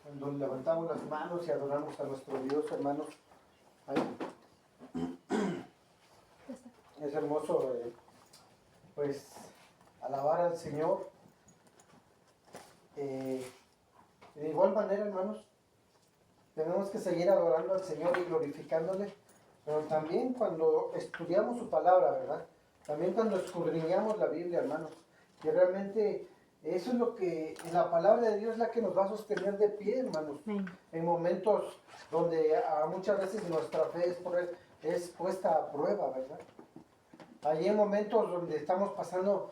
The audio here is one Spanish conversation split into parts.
Cuando levantamos las manos y adoramos a nuestro Dios, hermanos, ahí es hermoso, pues, alabar al Señor. De igual manera, hermanos, tenemos que seguir adorando al Señor y glorificándole, pero también cuando estudiamos su palabra, ¿verdad? También cuando escudriñamos la Biblia, hermanos, que realmente eso es lo que, la palabra de Dios es la que nos va a sostener de pie, hermanos. En momentos donde muchas veces nuestra fe es puesta a prueba, ¿verdad? Hay en momentos donde estamos pasando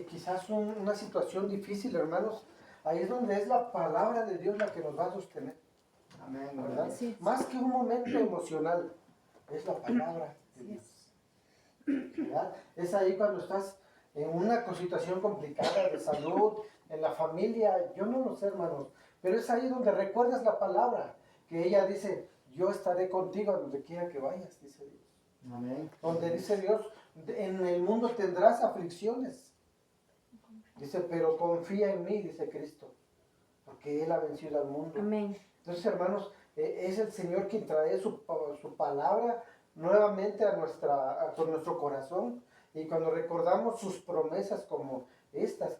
quizás una situación difícil, hermanos. Ahí es donde es la palabra de Dios la que nos va a sostener. Amén, ¿verdad? Sí. Más que un momento emocional, es la palabra de Dios. ¿Verdad? Es ahí cuando estás en una situación complicada de salud, en la familia, yo no lo sé, hermanos, pero es ahí donde recuerdas la palabra, que ella dice, yo estaré contigo a donde quiera que vayas, dice Dios. Amén. Donde dice Dios, en el mundo tendrás aflicciones. Dice, pero confía en mí, dice Cristo, porque Él ha vencido al mundo. Amén. Entonces, hermanos, es el Señor quien trae su palabra nuevamente a nuestro corazón. Y cuando recordamos sus promesas como estas,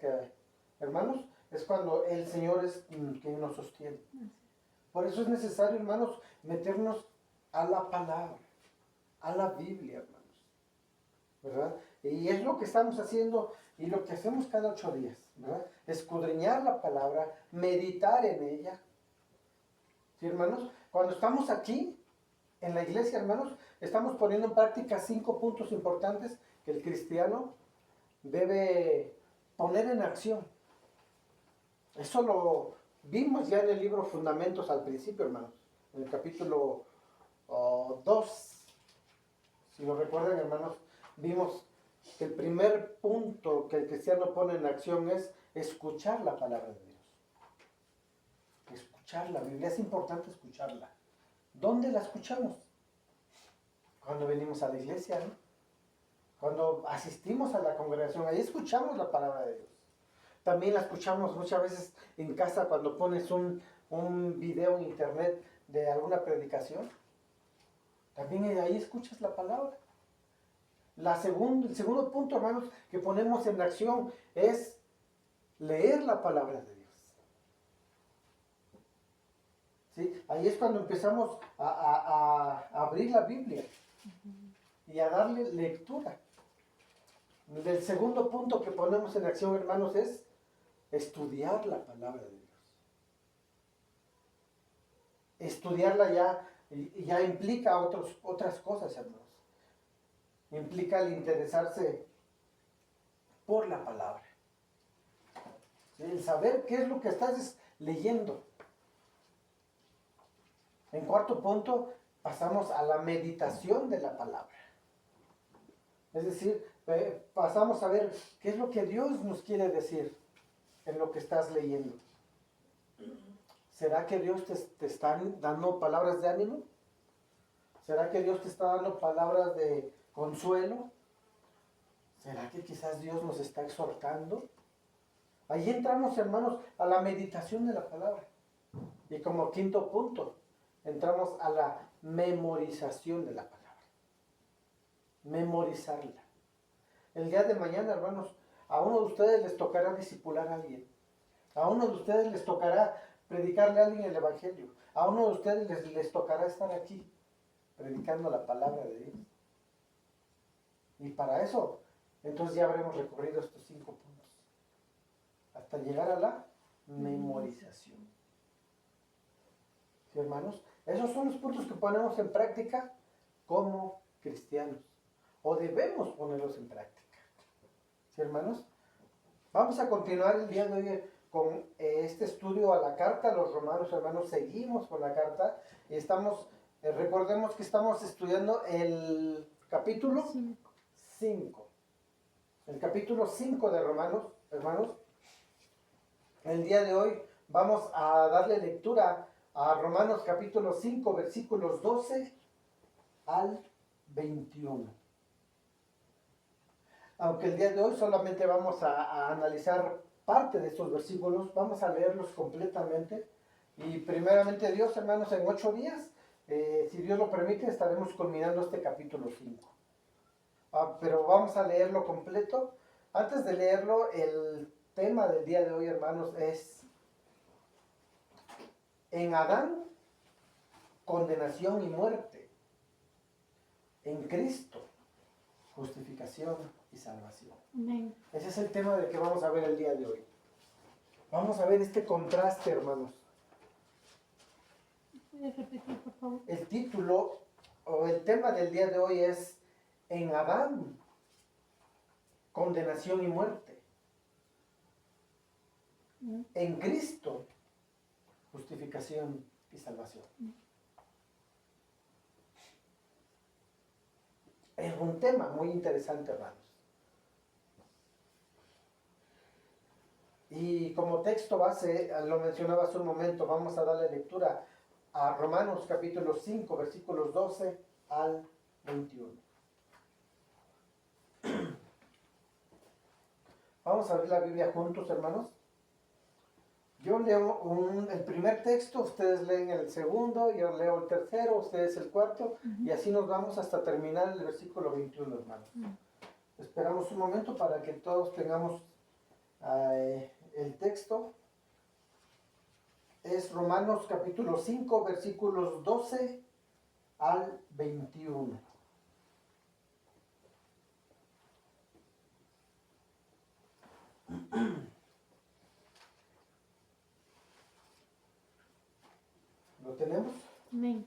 hermanos, es cuando el Señor es quien nos sostiene. Por eso es necesario, hermanos, meternos a la palabra, a la Biblia, hermanos, ¿verdad? Y es lo que estamos haciendo y lo que hacemos cada 8 días, ¿verdad? Escudriñar la palabra, meditar en ella. ¿Sí, hermanos? Cuando estamos aquí, en la iglesia, hermanos, estamos poniendo en práctica 5 puntos importantes que el cristiano debe poner en acción. Eso lo vimos ya en el libro Fundamentos al principio, hermanos, en el capítulo 2. Si lo recuerdan, hermanos, vimos que el primer punto que el cristiano pone en acción es escuchar la palabra de Dios. Escuchar la Biblia, es importante escucharla. ¿Dónde la escuchamos? Cuando venimos a la iglesia, ¿no? Cuando asistimos a la congregación, ahí escuchamos la palabra de Dios. También la escuchamos muchas veces en casa cuando pones un video en internet de alguna predicación. También ahí escuchas la palabra. El segundo punto, hermanos, que ponemos en acción es leer la palabra de Dios. ¿Sí? Ahí es cuando empezamos a abrir la Biblia y a darle lectura. El segundo punto que ponemos en acción, hermanos, es estudiar la palabra de Dios. Estudiarla ya implica otras cosas, hermanos. Implica el interesarse por la palabra. ¿Sí? El saber qué es lo que estás leyendo. En cuarto punto, pasamos a la meditación de la palabra. Es decir, pasamos a ver qué es lo que Dios nos quiere decir en lo que estás leyendo. ¿Será que Dios te está dando palabras de ánimo? ¿Será que Dios te está dando palabras de consuelo? ¿Será que quizás Dios nos está exhortando? Ahí entramos, hermanos, a la meditación de la palabra. Y como quinto punto, entramos a la memorización de la palabra. Memorizarla. El día de mañana, hermanos, a uno de ustedes les tocará discipular a alguien. A uno de ustedes les tocará predicarle a alguien el evangelio. A uno de ustedes les tocará estar aquí predicando la palabra de Dios. Y para eso, entonces ya habremos recorrido estos 5 puntos. Hasta llegar a la memorización. ¿Sí, hermanos? Esos son los puntos que ponemos en práctica como cristianos. O debemos ponerlos en práctica. ¿Sí, hermanos? Vamos a continuar el día de hoy con este estudio a la carta a los romanos, hermanos. Seguimos con la carta y recordemos que estamos estudiando el capítulo 5. El capítulo 5 de Romanos, hermanos. El día de hoy vamos a darle lectura a Romanos capítulo 5, versículos 12 al 21. Aunque el día de hoy solamente vamos a analizar parte de estos versículos, vamos a leerlos completamente Y primeramente Dios, hermanos, en 8 días, si Dios lo permite, estaremos culminando este capítulo 5. Pero vamos a leerlo completo. Antes de leerlo, el tema del día de hoy, hermanos, es en Adán, condenación y muerte. En Cristo, justificación y salvación. Amén. Ese es el tema del que vamos a ver el día de hoy. Vamos a ver este contraste, hermanos. ¿Puedes repetir, por favor? El título o el tema del día de hoy es en Adán, condenación y muerte. En Cristo, justificación y salvación. Es un tema muy interesante, hermanos. Y como texto base, lo mencionaba hace un momento, vamos a darle lectura a Romanos capítulo 5, versículos 12 al 21. Vamos a abrir la Biblia juntos, hermanos. Yo leo el primer texto, ustedes leen el segundo, yo leo el tercero, ustedes el cuarto, y así nos vamos hasta terminar el versículo 21, hermanos. Esperamos un momento para que todos tengamos el texto. Es Romanos capítulo 5, versículos 12 al 21. ¿Lo tenemos? Amén.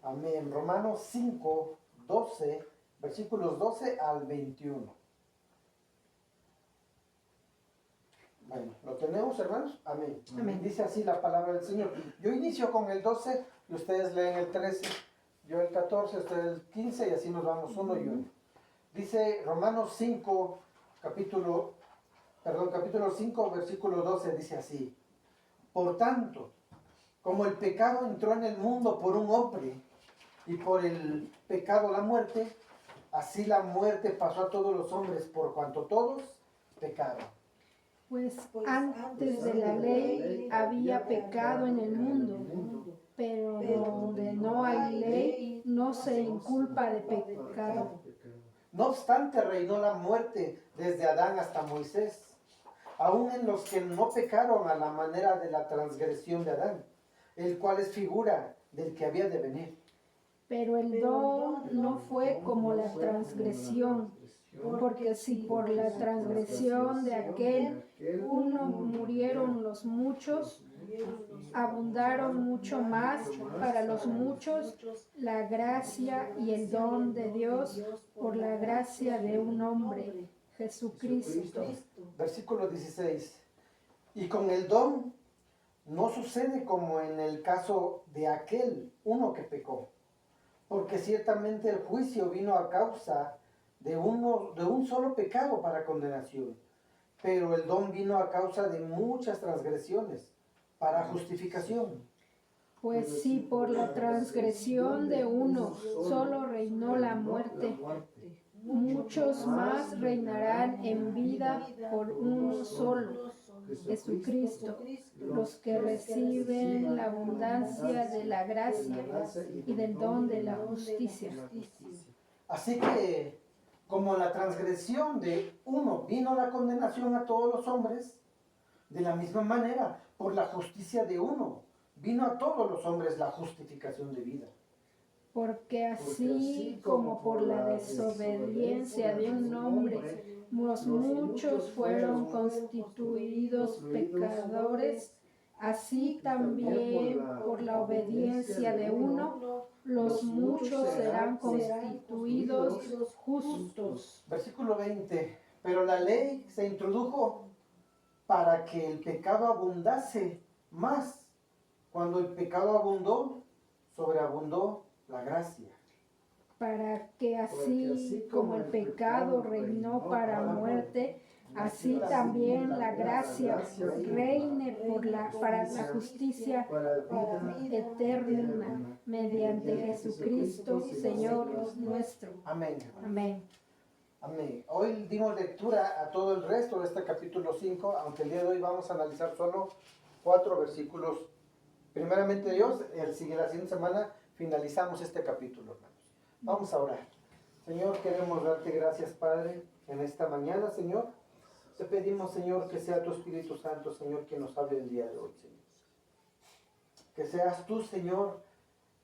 Amén. Romanos 5, 12, versículos 12 al 21. Bueno, ¿lo tenemos, hermanos? Amén. Amén. Dice así la palabra del Señor. Yo inicio con el 12 y ustedes leen el 13, yo el 14, ustedes el 15 y así nos vamos uno y uno. Dice Romanos 5, capítulo 5, versículo 12, dice así. Por tanto, como el pecado entró en el mundo por un hombre y por el pecado la muerte, así la muerte pasó a todos los hombres por cuanto todos pecaron. Pues antes de la ley había pecado en el mundo, pero donde no hay ley no se inculpa de pecado. No obstante, reinó la muerte desde Adán hasta Moisés, aun en los que no pecaron a la manera de la transgresión de Adán, el cual es figura del que había de venir. Pero el don no fue como la transgresión, porque si por la transgresión de aquel uno murieron los muchos, abundaron mucho más para los muchos la gracia y el don de Dios por la gracia de un hombre, Jesucristo. Versículo 16. Y con el don no sucede como en el caso de aquel uno que pecó, porque ciertamente el juicio vino a causa de un solo pecado para condenación, pero el don vino a causa de muchas transgresiones para justificación. Pues si por la transgresión de uno solo reinó la muerte, muchos más reinarán en vida por uno solo, Jesucristo, los que reciben la abundancia de la gracia y del don de la justicia. Así que, como la transgresión de uno vino la condenación a todos los hombres, de la misma manera, por la justicia de uno, vino a todos los hombres la justificación de vida. Porque así como por la desobediencia de un hombre, los muchos fueron constituidos pecadores, así también por la obediencia de uno, los muchos serán constituidos justos. Versículo 20. Pero la ley se introdujo para que el pecado abundase más. Cuando el pecado abundó, sobreabundó la gracia. Para que así como el pecado reinó para muerte, así también la gracia reine para la justicia eterna mediante Jesucristo, Señor nuestro. Amén. Amén. Amén. Hoy dimos lectura a todo el resto de este capítulo 5, aunque el día de hoy vamos a analizar solo 4 versículos Primeramente Dios, la siguiente semana finalizamos este capítulo, hermanos. Vamos a orar. Señor, queremos darte gracias, Padre, en esta mañana, Señor. Te pedimos, Señor, que sea tu Espíritu Santo, Señor, quien nos hable el día de hoy, Señor. Que seas tú, Señor,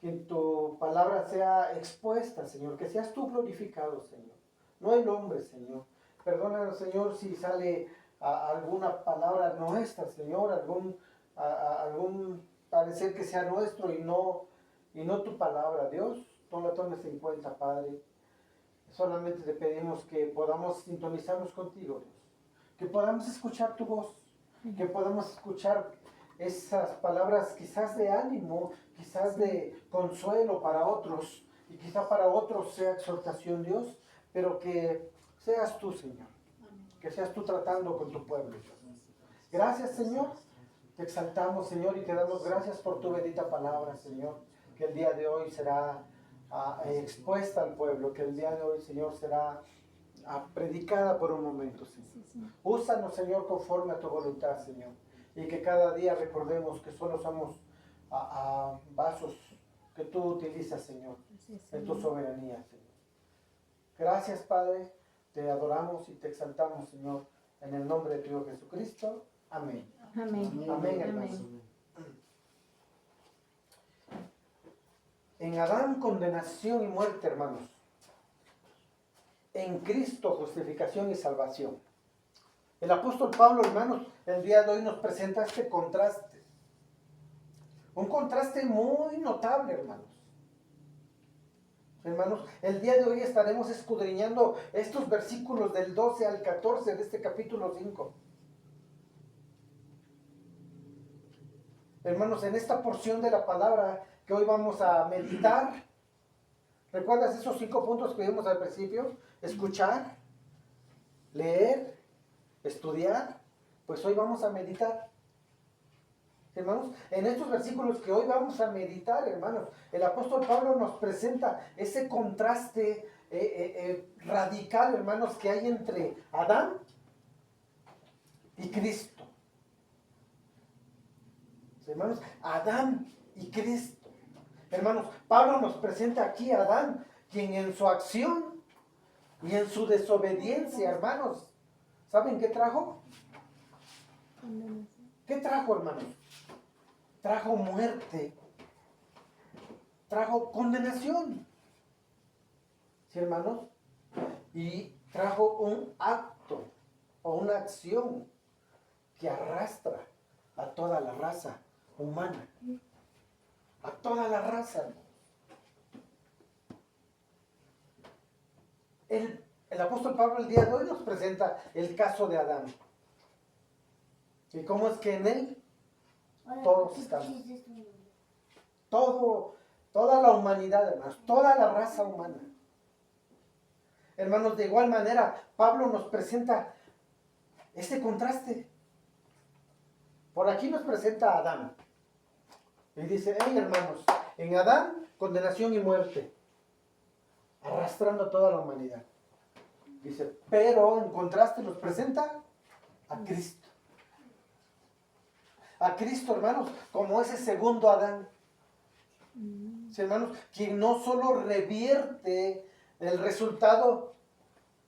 que tu palabra sea expuesta, Señor. Que seas tú glorificado, Señor. No el hombre, Señor. Perdónanos, Señor, si sale alguna palabra nuestra, Señor, algún parecer que sea nuestro y no tu palabra. Dios, no la tomes en cuenta, Padre. Solamente te pedimos que podamos sintonizarnos contigo, Dios. Que podamos escuchar tu voz. Que podamos escuchar esas palabras quizás de ánimo, quizás de consuelo para otros. Y quizá para otros sea exhortación, Dios. Pero que seas tú, Señor. Que seas tú tratando con tu pueblo. Gracias, Señor. Te exaltamos, Señor, y te damos gracias por tu bendita palabra, Señor. Que el día de hoy será expuesta al pueblo, que el día de hoy, Señor, será predicada por un momento, Señor. Úsanos, Señor, conforme a tu voluntad, Señor. Y que cada día recordemos que solo somos vasos que tú utilizas, Señor, en tu soberanía, Señor. Gracias, Padre. Te adoramos y te exaltamos, Señor, en el nombre de tu Hijo Jesucristo. Amén. Amén. Amén, hermanos. En Adán, condenación y muerte, hermanos. En Cristo, justificación y salvación. El apóstol Pablo, hermanos, el día de hoy nos presenta este contraste. Un contraste muy notable, hermanos. Hermanos, el día de hoy estaremos escudriñando estos versículos del 12 al 14 de este capítulo 5. Hermanos, en esta porción de la palabra que hoy vamos a meditar, ¿recuerdas esos 5 puntos que vimos al principio? Escuchar, leer, estudiar. Pues hoy vamos a meditar. Hermanos, en estos versículos que hoy vamos a meditar, hermanos, el apóstol Pablo nos presenta ese contraste radical, hermanos, que hay entre Adán y Cristo. Hermanos, Adán y Cristo. Hermanos, Pablo nos presenta aquí a Adán, quien en su acción y en su desobediencia, hermanos, ¿saben qué trajo? ¿Qué trajo, hermanos? Trajo muerte, trajo condenación, ¿sí, hermanos? Y trajo un acto o una acción que arrastra a toda la raza humana, a toda la raza. El apóstol Pablo el día de hoy nos presenta el caso de Adán. ¿Y cómo es que en él todos estamos? Toda la humanidad, hermanos, toda la raza humana. Hermanos, de igual manera, Pablo nos presenta ese contraste. Por aquí nos presenta a Adán. Y dice, hey hermanos, en Adán, condenación y muerte, arrastrando a toda la humanidad. Dice, pero en contraste nos presenta a Cristo. A Cristo, hermanos, como ese segundo Adán. Sí, hermanos, quien no solo revierte el resultado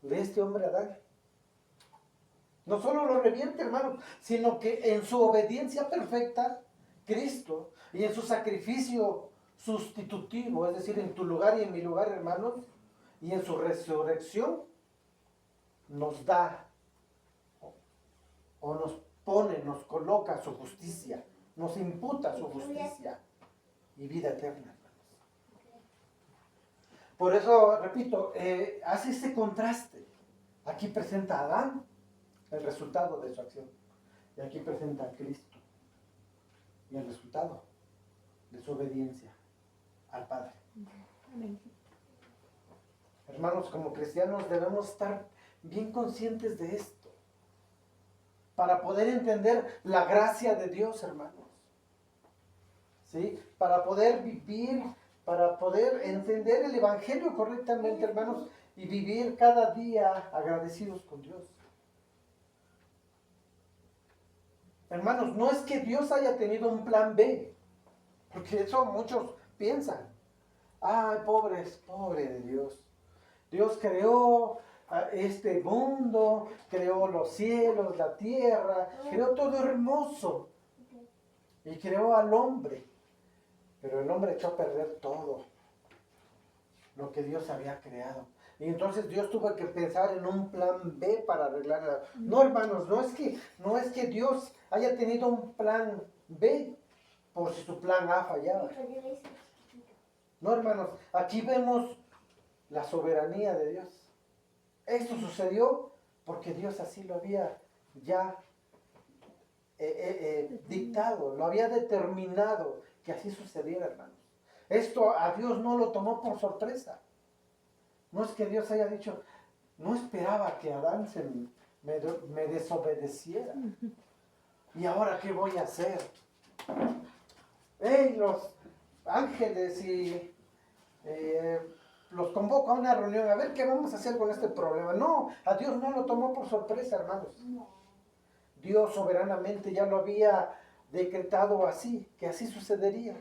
de este hombre Adán. No solo lo revierte, hermanos, sino que en su obediencia perfecta, Cristo, y en su sacrificio sustitutivo, es decir, en tu lugar y en mi lugar, hermanos, y en su resurrección, nos da o nos pone, nos coloca su justicia, nos imputa su justicia y vida eterna. Por eso, repito, hace ese contraste. Aquí presenta a Adán, el resultado de su acción, y aquí presenta a Cristo y el resultado de su obediencia al Padre. Amén. Hermanos, como cristianos debemos estar bien conscientes de esto para poder entender la gracia de Dios, hermanos. ¿Sí? Para poder vivir, para poder entender el Evangelio correctamente, hermanos, y vivir cada día agradecidos con Dios. Hermanos, no es que Dios haya tenido un plan B. Porque eso muchos piensan. Ay, pobres, pobre de Dios. Dios creó este mundo, creó los cielos, la tierra, creó todo hermoso. Y creó al hombre. Pero el hombre echó a perder todo lo que Dios había creado. Y entonces Dios tuvo que pensar en un plan B para arreglarla. No, hermanos, no es que Dios haya tenido un plan B por si su plan A fallaba. No, hermanos, aquí vemos la soberanía de Dios. Esto sucedió porque Dios así lo había ya dictado, lo había determinado que así sucediera, hermanos. Esto a Dios no lo tomó por sorpresa. No es que Dios haya dicho, no esperaba que Adán me desobedeciera. ¿Y ahora qué voy a hacer? ¡Hey, los ángeles y los convoco a una reunión, a ver qué vamos a hacer con este problema? No, a Dios no lo tomó por sorpresa, hermanos. Dios soberanamente ya lo había decretado así, que así sucedería.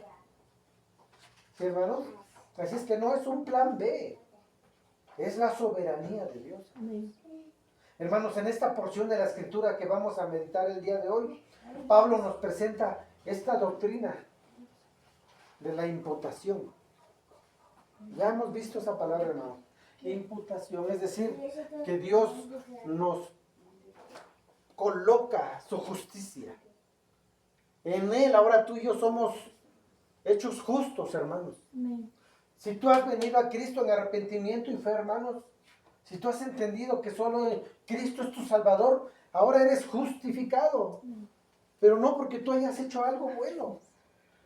¿Sí, hermanos? Así es que no es un plan B, es la soberanía de Dios. Amén. Hermanos, en esta porción de la escritura que vamos a meditar el día de hoy, Pablo nos presenta esta doctrina de la imputación. Ya hemos visto esa palabra, hermano. Imputación, es decir, que Dios nos coloca su justicia. En Él, ahora tú y yo somos hechos justos, hermanos. Amén. Si tú has venido a Cristo en arrepentimiento y fe, hermanos, si tú has entendido que solo Cristo es tu Salvador, ahora eres justificado. Pero no porque tú hayas hecho algo bueno,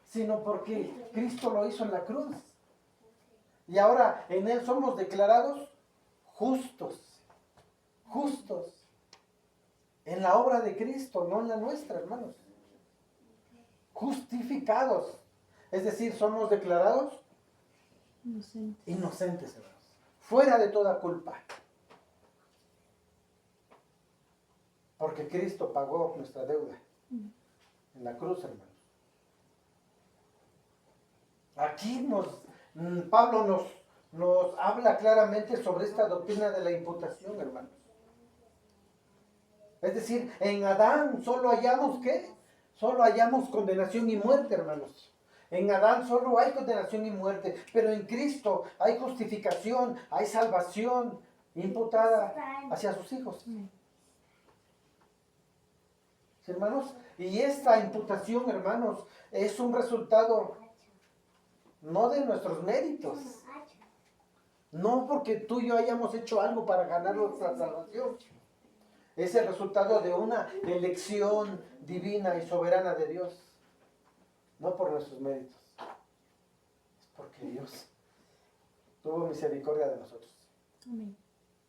sino porque Cristo lo hizo en la cruz. Y ahora en Él somos declarados justos. Justos. En la obra de Cristo, no en la nuestra, hermanos. Justificados. Es decir, somos declarados inocentes, hermanos. Fuera de toda culpa. Porque Cristo pagó nuestra deuda en la cruz, hermanos. Aquí Pablo nos habla claramente sobre esta doctrina de la imputación, hermanos. Es decir, en Adán solo hallamos ¿qué? Solo hallamos condenación y muerte, hermanos. En Adán solo hay condenación y muerte, pero en Cristo hay justificación, hay salvación imputada hacia sus hijos. ¿Sí, hermanos? Y esta imputación, hermanos, es un resultado no de nuestros méritos. No porque tú y yo hayamos hecho algo para ganar nuestra salvación. Es el resultado de una elección divina y soberana de Dios. No por nuestros méritos. Es porque Dios tuvo misericordia de nosotros. Amén.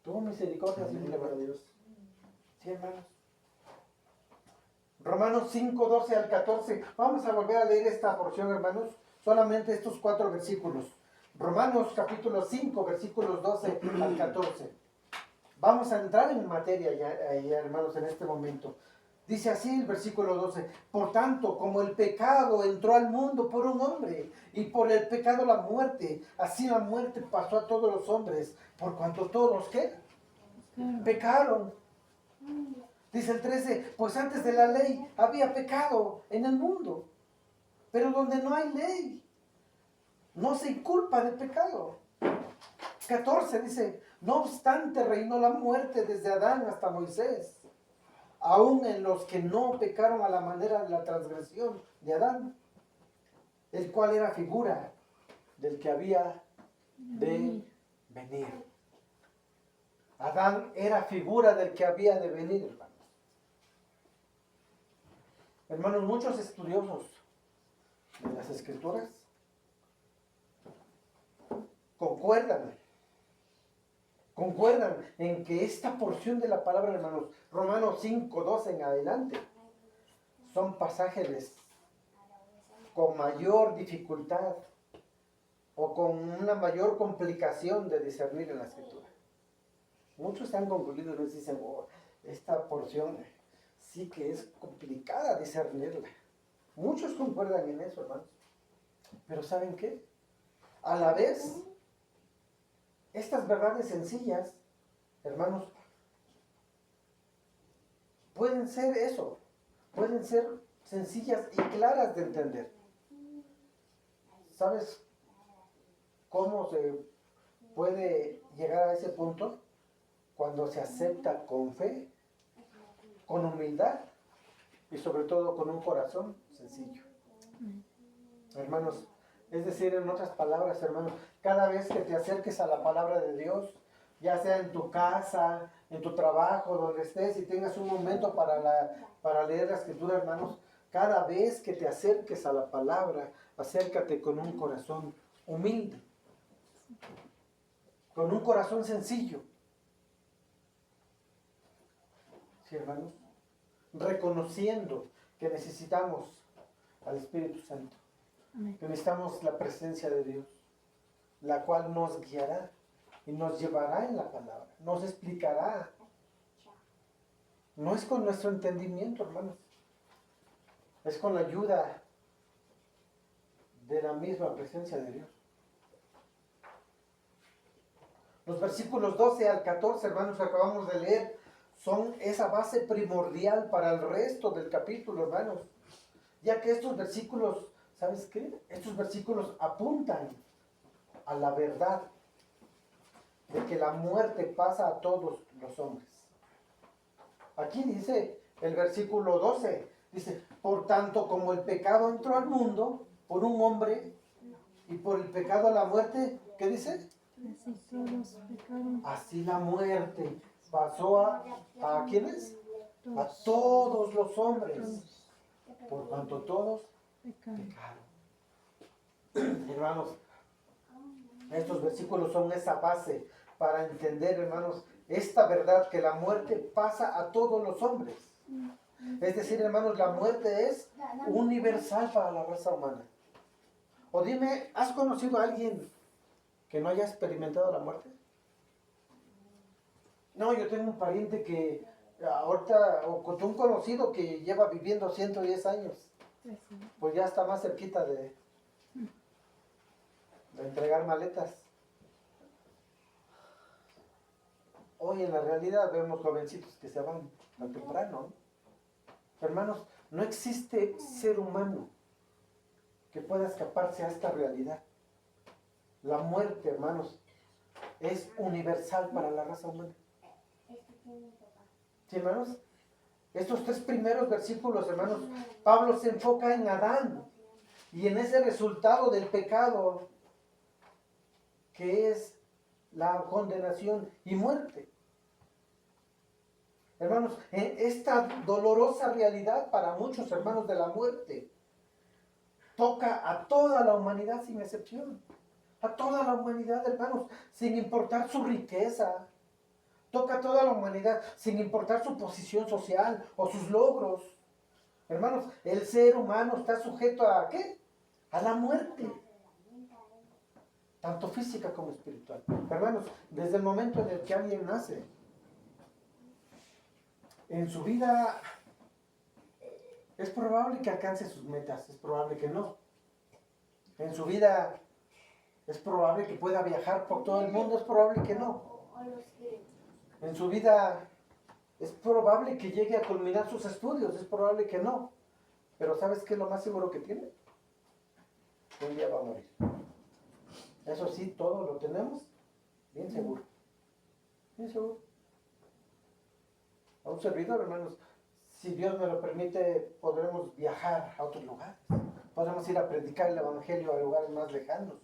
Tuvo misericordia simplemente de Dios. Sí, hermanos. Romanos 5, 12 al 14. Vamos a volver a leer esta porción, hermanos. Solamente estos 4 versículos. Romanos capítulo 5, versículos 12 al 14. Vamos a entrar en materia ya, hermanos, en este momento. Dice así el versículo 12. Por tanto, como el pecado entró al mundo por un hombre, y por el pecado la muerte, así la muerte pasó a todos los hombres, por cuanto todos, ¿qué? Pecaron. Dice el 13, pues antes de la ley había pecado en el mundo, pero donde no hay ley, no se inculpa de pecado. 14 dice, no obstante reinó la muerte desde Adán hasta Moisés, aún en los que no pecaron a la manera de la transgresión de Adán, el cual era figura del que había de venir. Adán era figura del que había de venir, hermanos. Hermanos, muchos estudiosos de las Escrituras concuerdan en que esta porción de la palabra, hermanos, Romanos 5, 12 en adelante, son pasajes con mayor dificultad o con una mayor complicación de discernir en la Escritura. Muchos han concluido y nos dicen, esta porción sí que es complicada discernirla. Muchos concuerdan en eso, hermanos. Pero ¿saben qué? A la vez, estas verdades sencillas, hermanos, pueden ser eso, pueden ser sencillas y claras de entender. ¿Sabes cómo se puede llegar a ese punto? Cuando se acepta con fe, con humildad y sobre todo con un corazón sencillo. Hermanos, es decir, en otras palabras, hermanos, cada vez que te acerques a la palabra de Dios, ya sea en tu casa, en tu trabajo, donde estés y tengas un momento para leer la escritura, hermanos, cada vez que te acerques a la palabra, acércate con un corazón humilde, con un corazón sencillo. ¿Sí, hermanos? Reconociendo que necesitamos al Espíritu Santo, que necesitamos la presencia de Dios, la cual nos guiará y nos llevará en la palabra, nos explicará. No es con nuestro entendimiento, hermanos, es con la ayuda de la misma presencia de Dios. Los versículos 12 al 14, hermanos, que acabamos de leer, son esa base primordial para el resto del capítulo, hermanos. Ya que estos versículos, ¿sabes qué? Estos versículos apuntan a la verdad de que la muerte pasa a todos los hombres. Aquí dice el versículo 12, dice, por tanto como el pecado entró al mundo por un hombre y por el pecado a la muerte, ¿qué dice? Así todos pecaron. Así la muerte pasó ¿a quiénes? A todos los hombres, por cuanto todos pecaron. Hermanos, estos versículos son esa base para entender, hermanos, esta verdad que la muerte pasa a todos los hombres. Es decir, hermanos, la muerte es universal para la raza humana. O dime, ¿has conocido a alguien que no haya experimentado la muerte? No, yo tengo un pariente que ahorita, o con un conocido que lleva viviendo 110 años. Pues ya está más cerquita de entregar maletas. Hoy en la realidad vemos jovencitos que se van tan temprano. Hermanos, no existe ser humano que pueda escaparse a esta realidad. La muerte, hermanos, es universal para la raza humana. ¿Sí, hermanos? Estos 3 primeros versículos, hermanos, Pablo se enfoca en Adán y en ese resultado del pecado que es la condenación y muerte. Hermanos, esta dolorosa realidad para muchos hermanos de la muerte toca a toda la humanidad sin excepción. A toda la humanidad, hermanos, sin importar su riqueza. Toca a toda la humanidad sin importar su posición social o sus logros. Hermanos, el ser humano está sujeto ¿a qué? A la muerte. Tanto física como espiritual. Hermanos, desde el momento en el que alguien nace, en su vida es probable que alcance sus metas, es probable que no. En su vida es probable que pueda viajar por todo el mundo, es probable que no. En su vida es probable que llegue a culminar sus estudios, es probable que no. Pero ¿sabes qué es lo más seguro que tiene? Un día va a morir. Eso sí, todo lo tenemos bien seguro. Bien seguro. A un servidor, hermanos, si Dios me lo permite, podremos viajar a otros lugares. Podremos ir a predicar el evangelio a lugares más lejanos.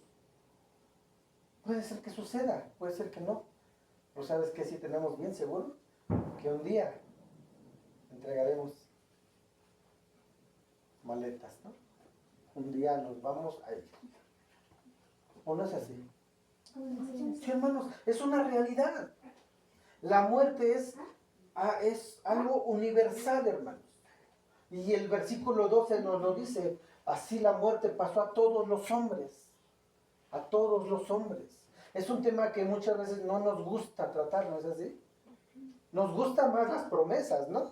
Puede ser que suceda, puede ser que no. Pero ¿sabes qué? Sí tenemos bien seguro que un día entregaremos maletas, ¿no? Un día nos vamos a ir. ¿O no es así? Sí, hermanos, es una realidad. La muerte es algo universal, hermanos. Y el versículo 12 nos lo dice, así la muerte pasó a todos los hombres. A todos los hombres. Es un tema que muchas veces no nos gusta tratar, ¿no es así? Nos gustan más las promesas, ¿no?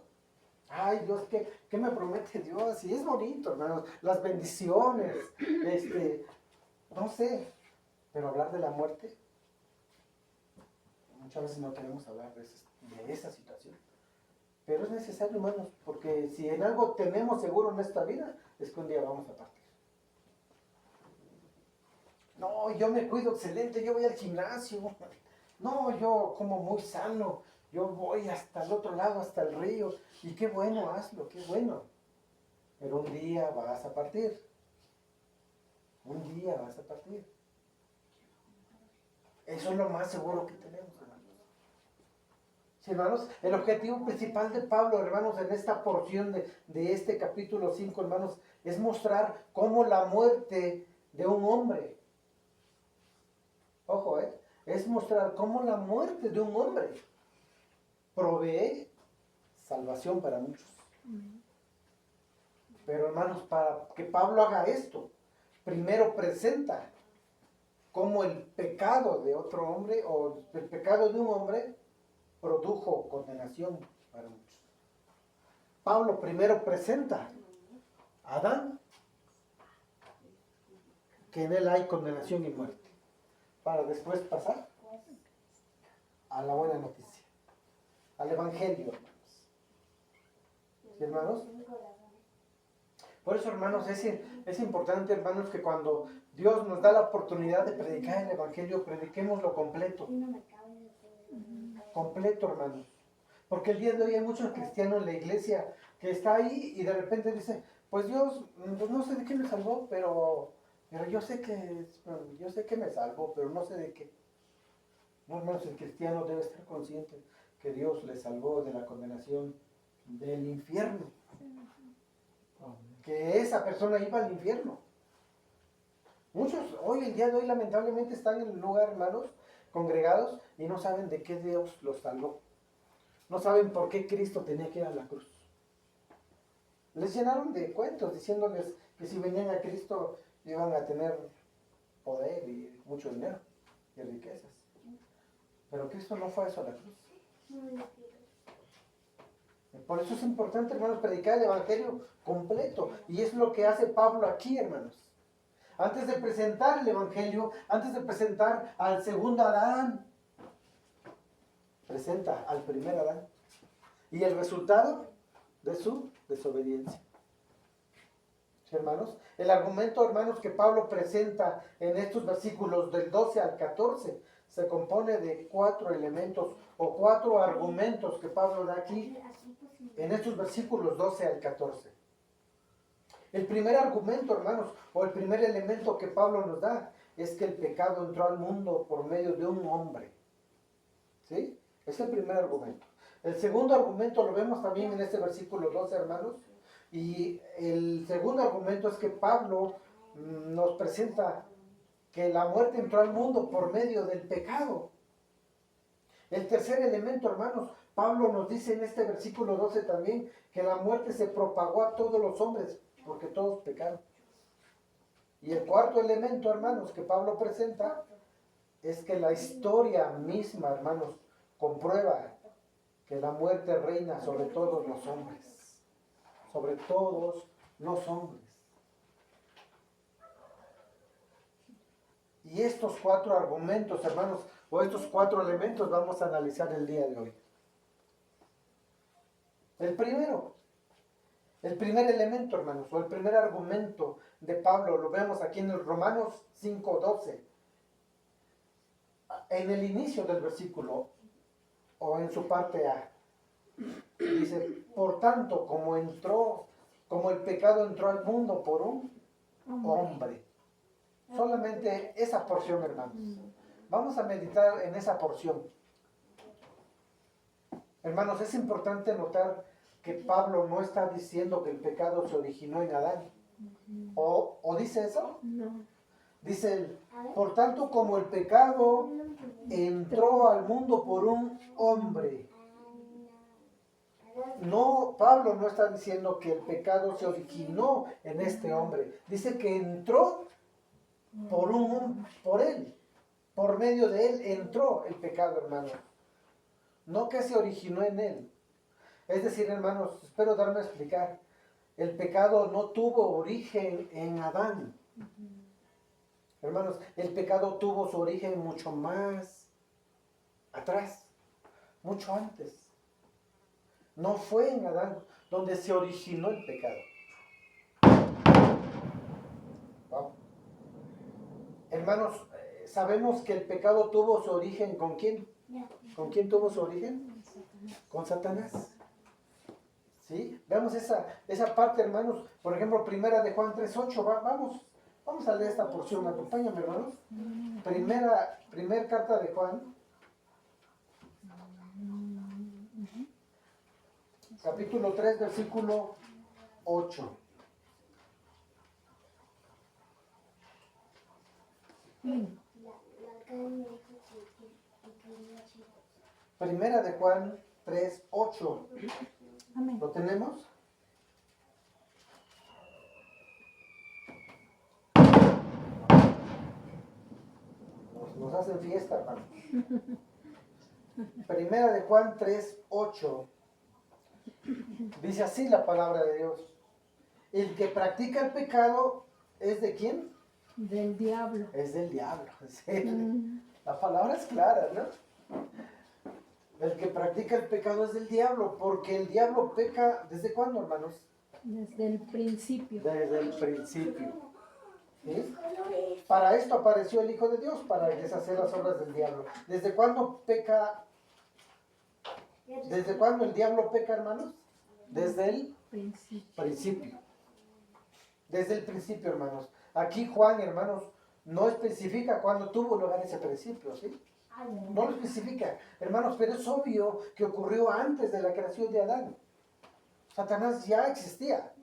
Ay, Dios, ¿qué me promete Dios? Y es bonito, hermanos, las bendiciones, no sé, pero hablar de la muerte, muchas veces no queremos hablar de esa situación. Pero es necesario, hermanos, porque si en algo tenemos seguro en esta vida, es que un día vamos a partir. No, yo me cuido excelente, yo voy al gimnasio. No, yo como muy sano, yo voy hasta el otro lado, hasta el río. Y qué bueno, hazlo, qué bueno. Pero un día vas a partir. Un día vas a partir. Eso es lo más seguro que tenemos, hermanos. Sí, hermanos, el objetivo principal de Pablo, hermanos, en esta porción de este capítulo 5, hermanos, es mostrar cómo la muerte de un hombre, ojo, es mostrar cómo la muerte de un hombre provee salvación para muchos. Pero hermanos, para que Pablo haga esto, primero presenta cómo el pecado de otro hombre o el pecado de un hombre produjo condenación para muchos. Pablo primero presenta a Adán, que en él hay condenación y muerte, para después pasar a la buena noticia, al evangelio, hermanos. ¿Sí, hermanos? Por eso, hermanos, es importante, hermanos, que cuando Dios nos da la oportunidad de predicar el evangelio, prediquémoslo completo. Completo, hermanos. Porque el día de hoy hay muchos cristianos en la iglesia que está ahí y de repente dice, pues Dios, pues no sé de qué me salvó, pero yo sé que me salvó, pero no sé de qué. No, hermanos, el cristiano debe estar consciente que Dios le salvó de la condenación del infierno. Que esa persona iba al infierno. Muchos hoy, el día de hoy, lamentablemente están en el lugar, hermanos, congregados y no saben de qué Dios los salvó. No saben por qué Cristo tenía que ir a la cruz. Les llenaron de cuentos diciéndoles que si venían a Cristo iban a tener poder y mucho dinero y riquezas. Pero Cristo no fue eso a la cruz. Por eso es importante, hermanos, predicar el evangelio completo. Y es lo que hace Pablo aquí, hermanos. Antes de presentar el evangelio, antes de presentar al segundo Adán, presenta al primer Adán. Y el resultado de su desobediencia. ¿Sí, hermanos? El argumento, hermanos, que Pablo presenta en estos versículos del 12 al 14 se compone de 4 elementos o 4 argumentos que Pablo da aquí en estos versículos 12 al 14. El primer argumento, hermanos, o el primer elemento que Pablo nos da es que el pecado entró al mundo por medio de un hombre. ¿Sí? Es el primer argumento. El segundo argumento lo vemos también en este versículo 12, hermanos. Y el segundo argumento es que Pablo nos presenta que la muerte entró al mundo por medio del pecado. El tercer elemento, hermanos, Pablo nos dice en este versículo 12 también que la muerte se propagó a todos los hombres porque todos pecaron. Y el cuarto elemento, hermanos, que Pablo presenta es que la historia misma, hermanos, comprueba que la muerte reina sobre todos los hombres. Sobre todos los hombres. Y estos 4 argumentos, hermanos, o estos 4 elementos vamos a analizar el día de hoy. El primer elemento, hermanos, o el primer argumento de Pablo, lo vemos aquí en el Romanos 5:12. En el inicio del versículo, o en su parte A, dice, por tanto, como el pecado entró al mundo por un hombre. Solamente esa porción, hermanos. Vamos a meditar en esa porción. Hermanos, es importante notar que Pablo no está diciendo que el pecado se originó en Adán. ¿O dice eso? No. Dice él, por tanto, como el pecado entró al mundo por un hombre. No, Pablo no está diciendo que el pecado se originó en este hombre. Dice que entró por él. Por medio de él entró el pecado, hermano. No que se originó en él. Es decir, hermanos, espero darme a explicar. El pecado no tuvo origen en Adán. Hermanos, el pecado tuvo su origen mucho más atrás, mucho antes. No fue en Adán donde se originó el pecado. Wow. Hermanos, sabemos que el pecado tuvo su origen ¿con quién? ¿Con quién tuvo su origen? Con Satanás. ¿Sí? Veamos esa parte, hermanos. Por ejemplo, primera de Juan 3:8. Vamos a leer esta porción. Acompáñame, hermanos. Primera carta de Juan. Capítulo 3, versículo 8. Primera de Juan 3:8. Amén. ¿Lo tenemos? Nos hacen fiesta, hermano. Primera de Juan 3:8. Dice así la palabra de Dios. El que practica el pecado es de quién? Del diablo. Es del diablo. ¿Sí? La palabra es clara, ¿no? El que practica el pecado es del diablo, porque el diablo peca, ¿desde cuándo, hermanos? Desde el principio. Desde el principio. ¿Sí? Para esto apareció el Hijo de Dios, para deshacer las obras del diablo. ¿Desde cuándo peca? ¿Desde cuándo el diablo peca, hermanos? Desde el principio. Desde el principio, hermanos. Aquí Juan, hermanos, no especifica cuándo tuvo lugar ese principio, ¿sí? No lo especifica, hermanos, pero es obvio que ocurrió antes de la creación de Adán. Satanás ya existía,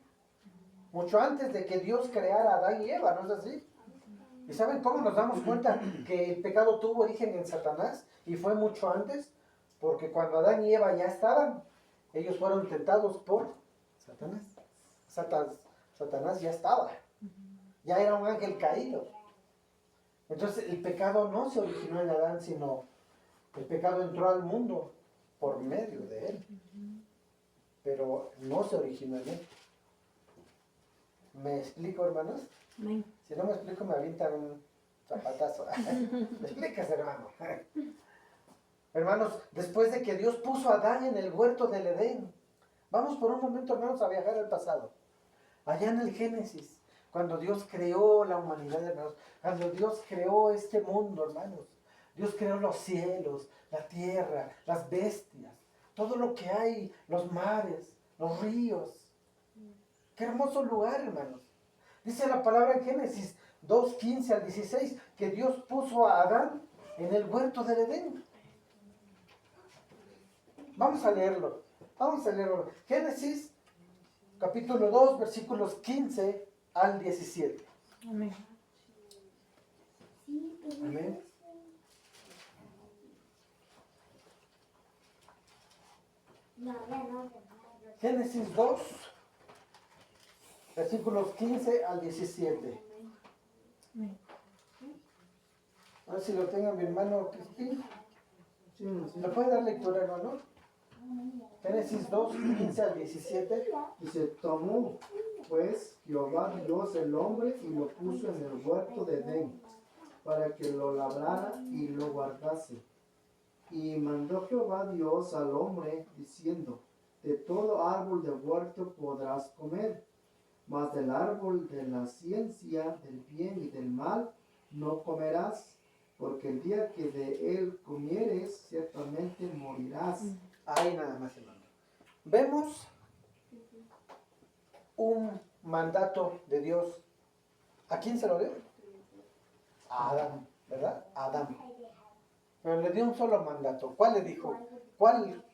mucho antes de que Dios creara a Adán y Eva, ¿no es así? ¿Y saben cómo nos damos cuenta que el pecado tuvo origen en Satanás y fue mucho antes? Porque cuando Adán y Eva ya estaban, ellos fueron tentados por Satanás. Satanás ya estaba, ya era un ángel caído. Entonces el pecado no se originó en Adán, sino el pecado entró al mundo por medio de él. Pero no se originó en él. ¿Me explico, hermanos? Amén. Si no me explico, me avientan un zapatazo. ¿Me explicas, hermano? Hermanos, después de que Dios puso a Adán en el huerto del Edén, vamos por un momento, hermanos, a viajar al pasado. Allá en el Génesis, cuando Dios creó la humanidad, hermanos, cuando Dios creó este mundo, hermanos, Dios creó los cielos, la tierra, las bestias, todo lo que hay, los mares, los ríos. Qué hermoso lugar, hermanos. Dice la palabra en Génesis 2:15 al 16 que Dios puso a Adán en el huerto del Edén. Vamos a leerlo. Génesis capítulo 2, versículos 15 al 17. Amén. Amén. Génesis 2, versículos 15 al 17. Amén. A ver si lo tenga mi hermano Cristín. Sí. ¿Le puede dar lectura, hermano? Génesis 2, 15 al 17. Dice, tomó pues Jehová Dios el hombre y lo puso en el huerto de Edén, para que lo labrara y lo guardase. Y mandó Jehová Dios al hombre, diciendo, de todo árbol del huerto podrás comer, mas del árbol de la ciencia del bien y del mal no comerás, porque el día que de él comieres, ciertamente morirás. Ahí nada más, hermano. Vemos un mandato de Dios. ¿A quién se lo dio? A Adán, ¿verdad? A Adán. Pero le dio un solo mandato. ¿Cuál le dijo?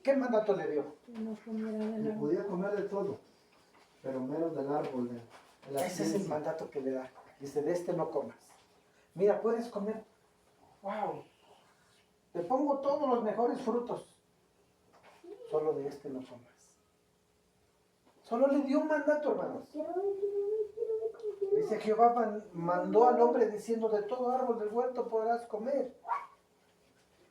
¿Qué mandato le dio? No comerá del Y árbol. podía comer de todo, pero menos del árbol de la Ese es el ciencia. mandato que le da. Dice, de este no comas. Mira, puedes comer. ¡Wow! Te pongo todos los mejores frutos. Solo de este no comas. Solo le dio un mandato, hermanos. Dice, Jehová mandó al hombre diciendo, de todo árbol del huerto podrás comer.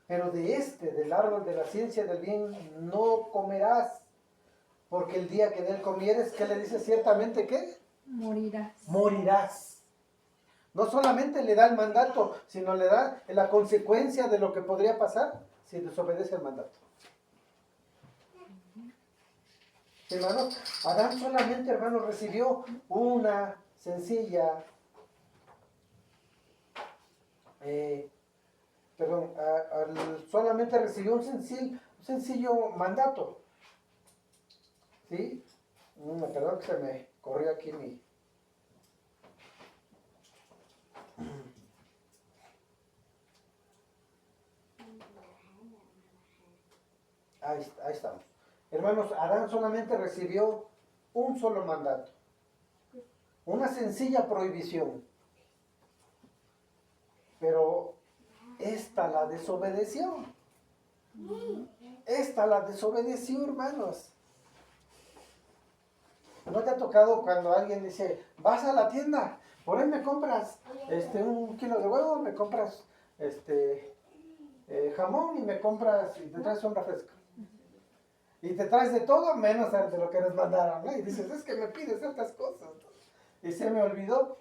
Pero del árbol de la ciencia del bien, no comerás, porque el día que de él comieres, ¿qué le dice? Ciertamente, ¿qué? Morirás. Morirás. No solamente le da el mandato, sino le da la consecuencia de lo que podría pasar si desobedece el mandato. Hermanos, Adán solamente, hermanos, recibió una sencilla, solamente recibió un sencillo mandato. ¿Sí? Perdón que se me corrió aquí mi... Ahí estamos. Hermanos, Adán solamente recibió un solo mandato. Una sencilla prohibición. Pero esta la desobedeció. Esta la desobedeció, hermanos. ¿No te ha tocado cuando alguien dice, vas a la tienda, por ahí me compras 1 kilo de huevo, me compras jamón y me compras y te traes un refresco? Y te traes de todo menos de lo que nos mandaron, ¿no? Y dices, es que me pides ciertas cosas. Y se me olvidó.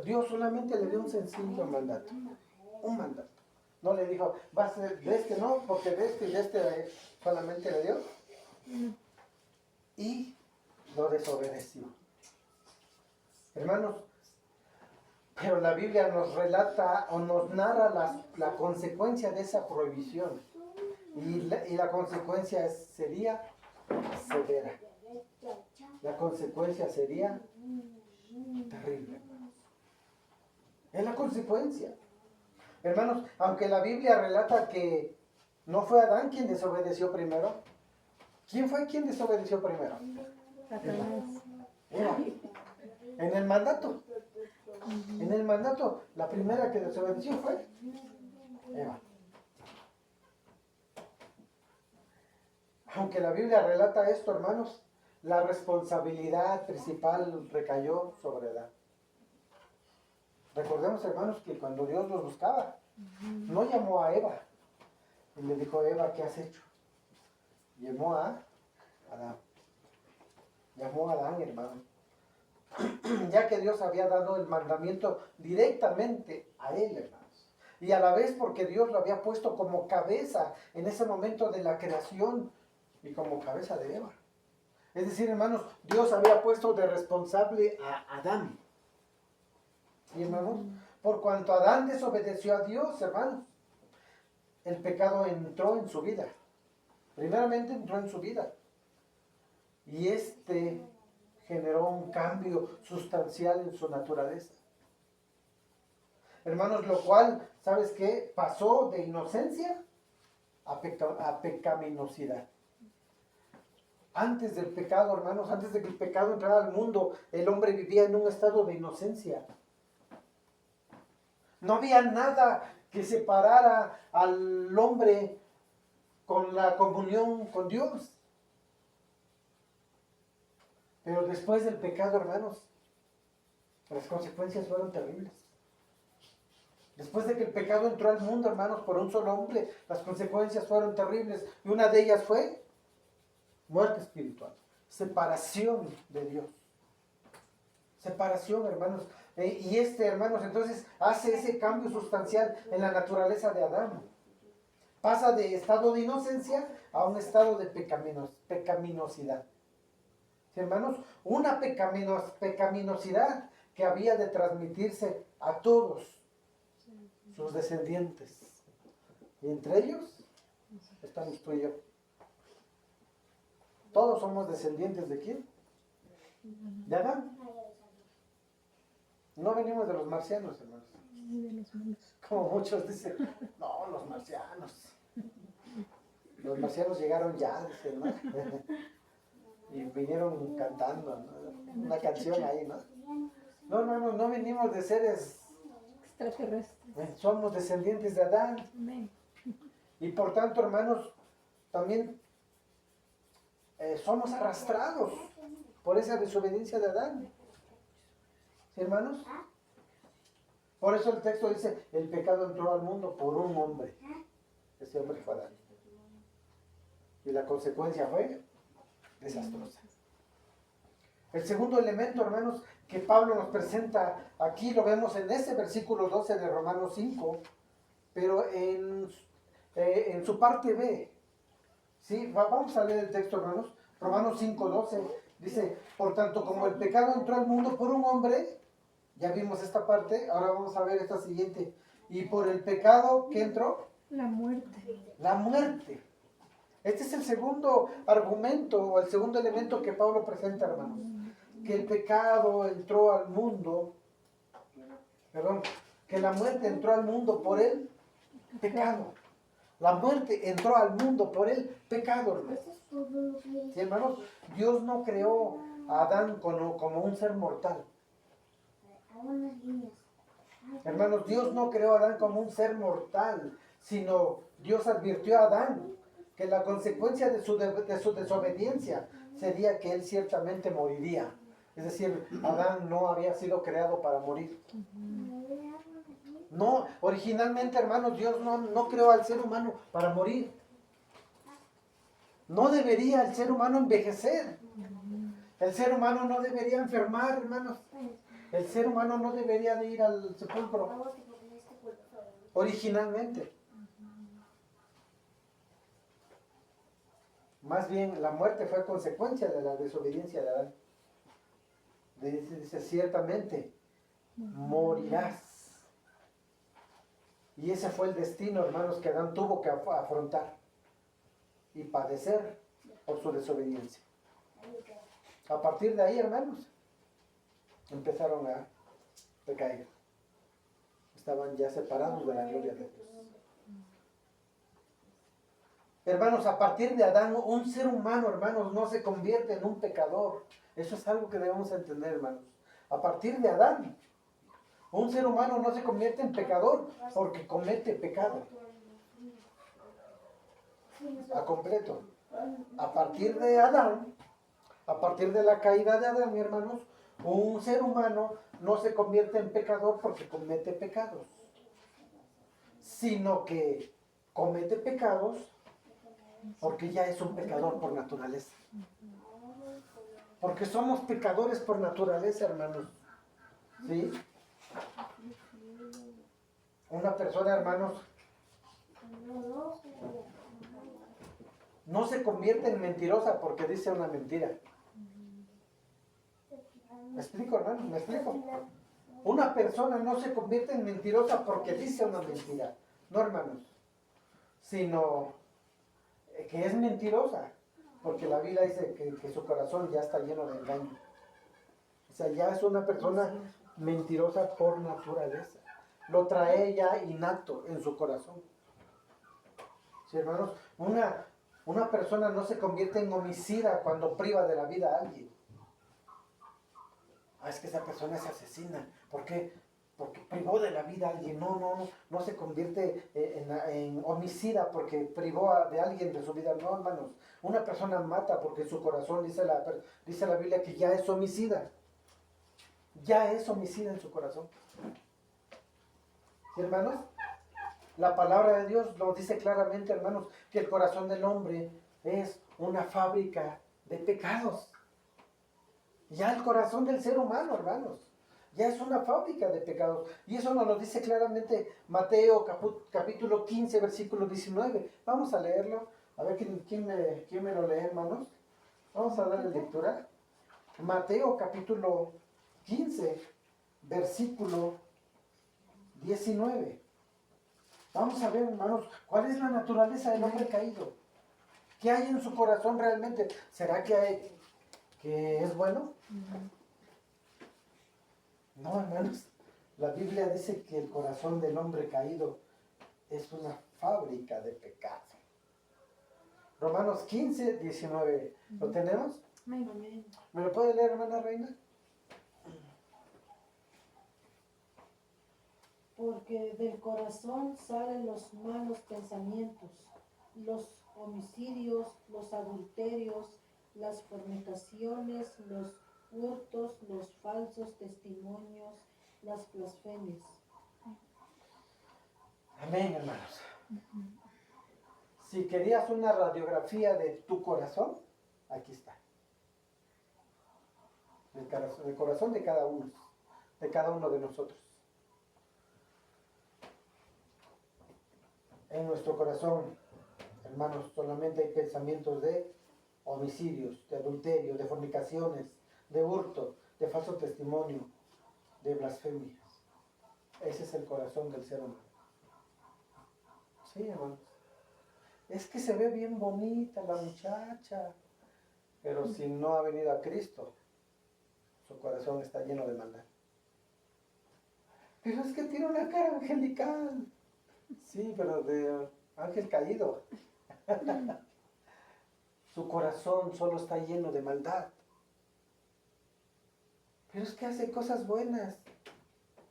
Dios solamente le dio un sencillo mandato. Un mandato. No le dijo, vas de este no, porque de este y de este solamente le dio. Y lo desobedeció. Hermanos, pero la Biblia nos relata o nos narra la consecuencia de esa prohibición. Y la consecuencia sería severa. La consecuencia sería terrible. Es la consecuencia. Hermanos, aunque la Biblia relata que no fue Adán quien desobedeció primero, ¿quién fue quien desobedeció primero? Eva. En el mandato. En el mandato, la primera que desobedeció fue Eva. Aunque la Biblia relata esto, hermanos, la responsabilidad principal recayó sobre Adán. Recordemos, hermanos, que cuando Dios los buscaba, no llamó a Eva y le dijo, Eva, ¿qué has hecho? Llamó a Adán. Llamó a Adán, hermano. Ya que Dios había dado el mandamiento directamente a él, hermanos. Y a la vez porque Dios lo había puesto como cabeza en ese momento de la creación y como cabeza de Eva. Es decir, hermanos, Dios había puesto de responsable a Adán. ¿Sí, hermanos? Por cuanto Adán desobedeció a Dios, hermanos, el pecado entró en su vida. Primeramente entró en su vida. Y generó un cambio sustancial en su naturaleza. Hermanos, lo cual, ¿sabes qué? Pasó de inocencia a pecaminosidad. Antes del pecado, hermanos, antes de que el pecado entrara al mundo, el hombre vivía en un estado de inocencia. No había nada que separara al hombre con la comunión con Dios. Pero después del pecado, hermanos, las consecuencias fueron terribles. Después de que el pecado entró al mundo, hermanos, por un solo hombre, las consecuencias fueron terribles. Y una de ellas fue muerte espiritual, separación de Dios. Separación, hermanos. Y hermanos, entonces hace ese cambio sustancial en la naturaleza de Adán. Pasa de estado de inocencia a un estado de pecaminosidad. ¿Sí, hermanos? Una pecaminosidad que había de transmitirse a todos sus descendientes. Y entre ellos estamos tú y yo. Todos somos descendientes ¿de quién? De Adán. No venimos de los marcianos, hermanos. Como muchos dicen, no, los marcianos. Los marcianos llegaron ya, dicen, ¿no? Y vinieron cantando, ¿no? Una canción ahí, ¿no? No, hermanos, no venimos de seres extraterrestres. Somos descendientes de Adán. Amén. Y por tanto, hermanos, también somos arrastrados por esa desobediencia de Adán. ¿Sí, hermanos? Por eso el texto dice, el pecado entró al mundo por un hombre. Ese hombre fue Adán. Y la consecuencia fue desastrosa. El segundo elemento, hermanos, que Pablo nos presenta aquí, lo vemos en ese versículo 12 de Romanos 5, pero en su parte B. ¿Sí? Vamos a leer el texto, hermanos. Romanos 5:12 dice, por tanto, como el pecado entró al mundo por un hombre, ya vimos esta parte, ahora vamos a ver esta siguiente. Y por el pecado, ¿qué entró? La muerte. La muerte. Este es el segundo argumento o el segundo elemento que Pablo presenta, hermanos. Que el pecado entró al mundo, que la muerte entró al mundo por el pecado. La muerte entró al mundo por el pecado, hermanos. Sí, hermanos, Dios no creó a Adán como un ser mortal. Hermanos, Dios no creó a Adán como un ser mortal, sino Dios advirtió a Adán que la consecuencia de su desobediencia sería que él ciertamente moriría. Es decir, Adán no había sido creado para morir. No, originalmente, hermanos, Dios no creó al ser humano para morir. No debería el ser humano envejecer. El ser humano no debería enfermar, hermanos. El ser humano no debería de ir al sepulcro. Originalmente. Más bien, la muerte fue consecuencia de la desobediencia de Adán. Dice, ciertamente, morirás. Y ese fue el destino, hermanos, que Adán tuvo que afrontar y padecer por su desobediencia. A partir de ahí, hermanos, empezaron a recaer. Estaban ya separados de la gloria de Dios. Hermanos, a partir de Adán, un ser humano, hermanos, no se convierte en un pecador. Eso es algo que debemos entender, hermanos. A partir de Adán, un ser humano no se convierte en pecador porque comete pecado. A completo. A partir de Adán, a partir de la caída de Adán, hermanos, un ser humano no se convierte en pecador porque comete pecados, sino que comete pecados porque ya es un pecador por naturaleza. Porque somos pecadores por naturaleza, hermanos. ¿Sí? Una persona, hermanos, no se convierte en mentirosa porque dice una mentira. ¿Me explico, hermanos? ¿Me explico? Una persona no se convierte en mentirosa porque dice una mentira. No, hermanos. Sino que es mentirosa. Porque la Biblia dice que su corazón ya está lleno de engaño. O sea, ya es una persona mentirosa por naturaleza. Lo trae ya innato en su corazón. Sí, hermanos, una persona no se convierte en homicida cuando priva de la vida a alguien. Es que esa persona es asesina. ¿Por qué? Porque privó de la vida a alguien. No se convierte en homicida porque privó de alguien de su vida. No, hermanos. Una persona mata porque su corazón, dice la Biblia, que ya es homicida. Ya es homicida en su corazón. ¿Sí, hermanos? La palabra de Dios lo dice claramente, hermanos, que el corazón del hombre es una fábrica de pecados. Ya el corazón del ser humano, hermanos, ya es una fábrica de pecados. Y eso nos lo dice claramente Mateo capítulo 15, versículo 19. Vamos a leerlo. A ver, ¿quién me lo lee, hermanos? Vamos a darle lectura. Mateo capítulo 15, versículo 19. Vamos a ver, hermanos, cuál es la naturaleza del hombre caído. ¿Qué hay en su corazón realmente? ¿Será que es bueno? No, hermanos. La Biblia dice que el corazón del hombre caído es una fábrica de pecado. Romanos 15, 19. ¿Lo tenemos? Amén. ¿Me lo puede leer, hermana Reina? Porque del corazón salen los malos pensamientos, los homicidios, los adulterios, las fornicaciones, los hurtos, los falsos testimonios, las blasfemias. Amén, hermanos. Si querías una radiografía de tu corazón, aquí está. el corazón de cada uno de nosotros. En nuestro corazón, hermanos, solamente hay pensamientos de homicidios, de adulterio, de fornicaciones, de hurto, de falso testimonio, de blasfemias. Ese es el corazón del ser humano. Sí, hermanos. Es que se ve bien bonita la muchacha, pero si no ha venido a Cristo, su corazón está lleno de maldad. Pero es que tiene una cara angelical. Sí, pero de ángel caído. Su corazón solo está lleno de maldad. Pero es que hace cosas buenas.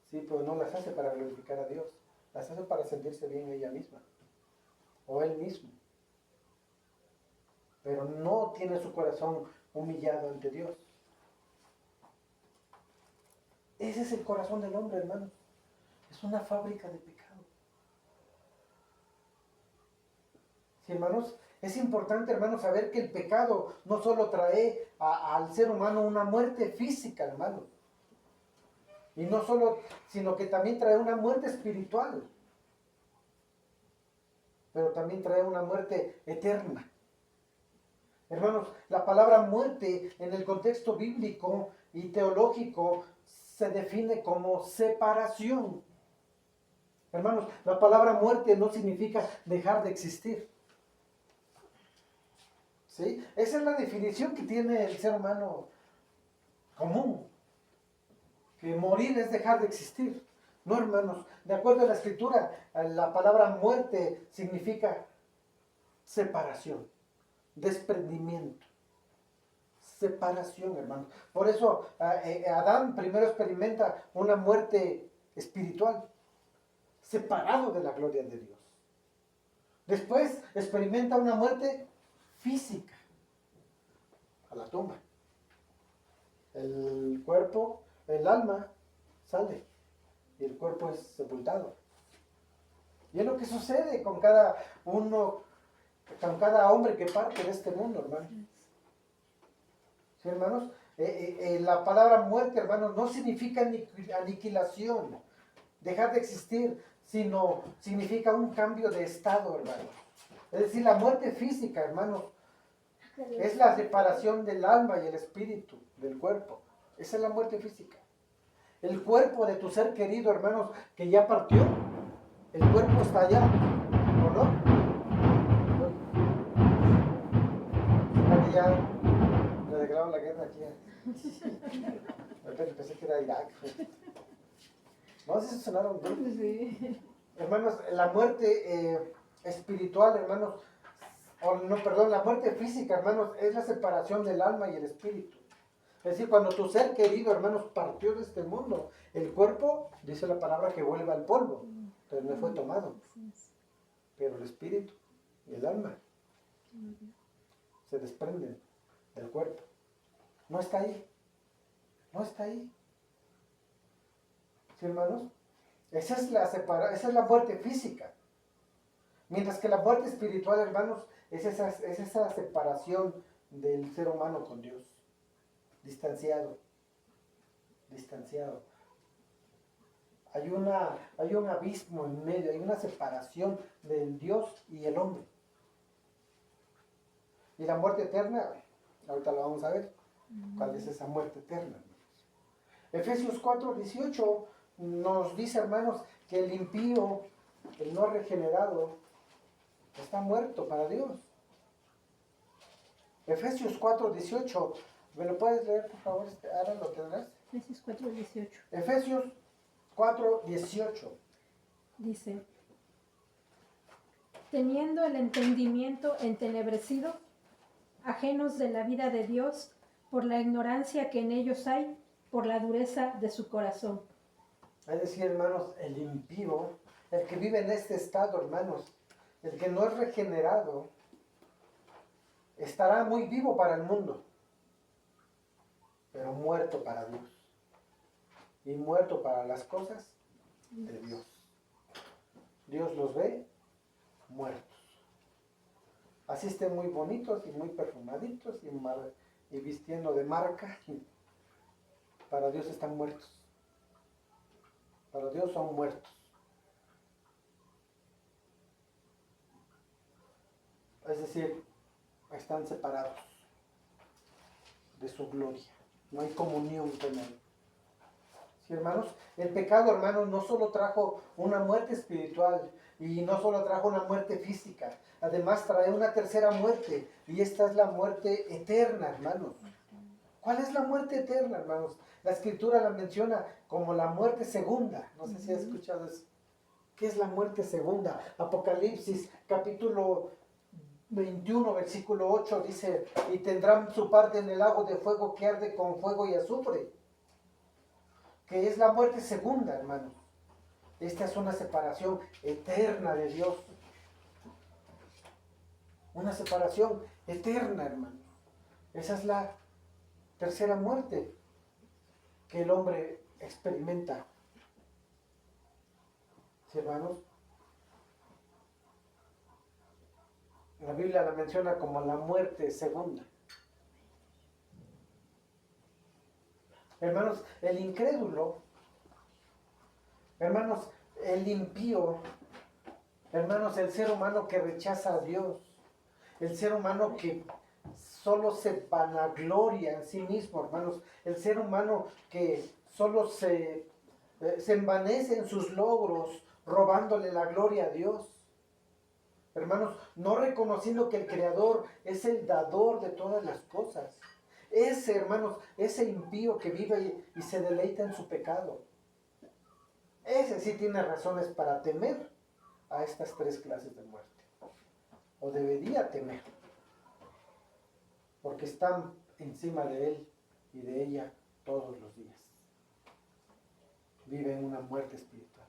Sí, pero no las hace para glorificar a Dios. Las hace para sentirse bien ella misma. O él mismo. Pero no tiene su corazón humillado ante Dios. Ese es el corazón del hombre, hermanos. Es una fábrica de pecado. Sí, hermanos, es importante, hermanos, saber que el pecado no solo trae al ser humano una muerte física, hermanos. Y no solo, sino que también trae una muerte espiritual. Pero también trae una muerte eterna. Hermanos, la palabra muerte en el contexto bíblico y teológico se define como separación. Hermanos, la palabra muerte no significa dejar de existir. ¿Sí? Esa es la definición que tiene el ser humano común. Que morir es dejar de existir. No, hermanos, de acuerdo a la Escritura, la palabra muerte significa separación, desprendimiento. Separación, hermanos. Por eso Adán primero experimenta una muerte espiritual, separado de la gloria de Dios. Después experimenta una muerte física, a la tumba. El cuerpo, el alma sale y el cuerpo es sepultado. Y es lo que sucede con cada hombre que parte de este mundo, hermanos. ¿Sí, hermanos? La palabra muerte, hermanos, no significa aniquilación, dejar de existir, sino significa un cambio de estado, hermanos. Es decir, la muerte física, hermanos, es la separación del alma y el espíritu del cuerpo. Esa es la muerte física. El cuerpo de tu ser querido, hermanos, que ya partió, el cuerpo está allá, ¿o no? Ya le declararon la guerra aquí. De repente pensé que era Irak. No sé si sonaron duros. Sí. Hermanos, la muerte espiritual, hermanos, la muerte física, hermanos, es la separación del alma y el espíritu. Es decir, cuando tu ser querido, hermanos, partió de este mundo, el cuerpo, dice la palabra, que vuelve al polvo, pero no fue tomado. Pero el espíritu y el alma se desprenden del cuerpo. No está ahí. No está ahí. ¿Sí, hermanos? Esa es la muerte física. Mientras que la muerte espiritual, hermanos, es esa separación del ser humano con Dios. Distanciado. Hay un abismo en medio, hay una separación del Dios y el hombre. Y la muerte eterna, ahorita lo vamos a ver. ¿Cuál es esa muerte eterna? Efesios 4:18 nos dice, hermanos, que el impío, el no regenerado, está muerto para Dios. Efesios 4:18, ¿me lo puedes leer, por favor? Ahora lo tendrás. Efesios 4:18. Efesios 4:18. Dice, teniendo el entendimiento entenebrecido, ajenos de la vida de Dios, por la ignorancia que en ellos hay, por la dureza de su corazón. Es decir, hermanos, el impío, el que vive en este estado, hermanos, el que no es regenerado, estará muy vivo para el mundo, pero muerto para Dios. Y muerto para las cosas de Dios. Dios los ve muertos. Así estén muy bonitos y muy perfumaditos y vistiendo de marca, para Dios están muertos. Para Dios son muertos. Es decir, están separados de su gloria. No hay comunión con Él. Sí, hermanos, el pecado, hermanos, no solo trajo una muerte espiritual y no solo trajo una muerte física, además trae una tercera muerte, y esta es la muerte eterna, hermanos. ¿Cuál es la muerte eterna, hermanos? La Escritura la menciona como la muerte segunda. No sé si has escuchado eso. ¿Qué es la muerte segunda? Apocalipsis capítulo 21, versículo 8 dice: y tendrán su parte en el lago de fuego que arde con fuego y azufre. Que es la muerte segunda, hermanos. Esta es una separación eterna de Dios. Una separación eterna, hermanos. Esa es la tercera muerte que el hombre experimenta. ¿Sí, hermanos? La Biblia la menciona como la muerte segunda. Hermanos, el incrédulo, hermanos, el impío, hermanos, el ser humano que rechaza a Dios, el ser humano que solo se vanagloria en sí mismo, hermanos, el ser humano que solo se envanece en sus logros, robándole la gloria a Dios. Hermanos, no reconociendo que el Creador es el dador de todas las cosas. Ese, hermanos, ese impío que vive y se deleita en su pecado, ese sí tiene razones para temer a estas tres clases de muerte. O debería temer, porque están encima de él y de ella todos los días. Vive en una muerte espiritual.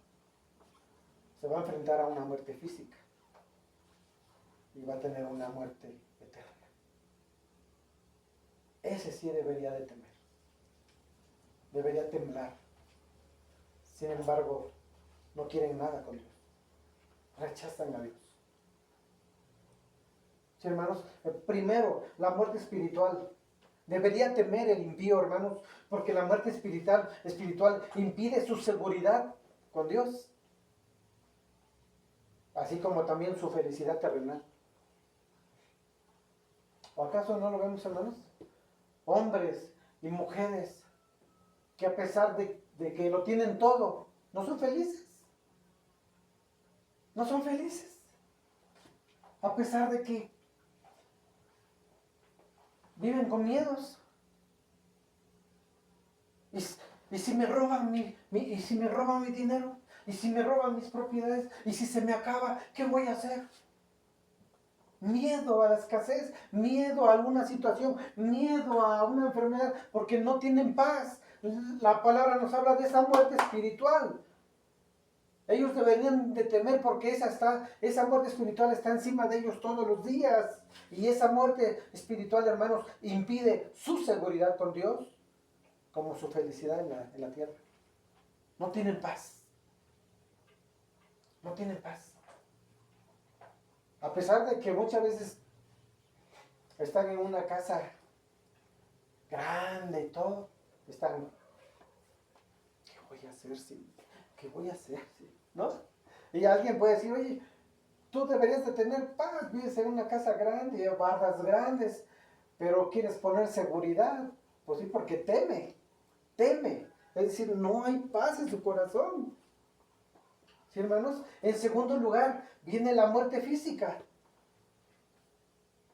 Se va a enfrentar a una muerte física y va a tener una muerte eterna. Ese sí debería de temer. Debería temblar. Sin embargo, no quieren nada con Dios. Rechazan a Dios. Sí, hermanos, primero, la muerte espiritual. Debería temer el impío, hermanos, porque la muerte espiritual impide su seguridad con Dios, así como también su felicidad terrenal. ¿O acaso no lo vemos, hermanos? Hombres y mujeres que a pesar de que lo tienen todo, no son felices. No son felices. A pesar de que viven con miedos. Y si me roban y si me roban mi dinero, y si me roban mis propiedades, y si se me acaba, ¿qué voy a hacer? Miedo a la escasez, miedo a alguna situación, miedo a una enfermedad, porque no tienen paz. La palabra nos habla de esa muerte espiritual. Ellos deberían de temer porque esa muerte espiritual está encima de ellos todos los días. Y esa muerte espiritual, hermanos, impide su seguridad con Dios, como su felicidad en la tierra. No tienen paz. No tienen paz. A pesar de que muchas veces están en una casa grande y todo, están, ¿qué voy a hacer si? ¿Qué voy a hacer si? ¿No? Y alguien puede decir, oye, tú deberías de tener paz, vives en una casa grande, bardas grandes, pero quieres poner seguridad. Pues sí, porque teme. Es decir, no hay paz en su corazón. ¿Sí, hermanos? En segundo lugar, viene la muerte física.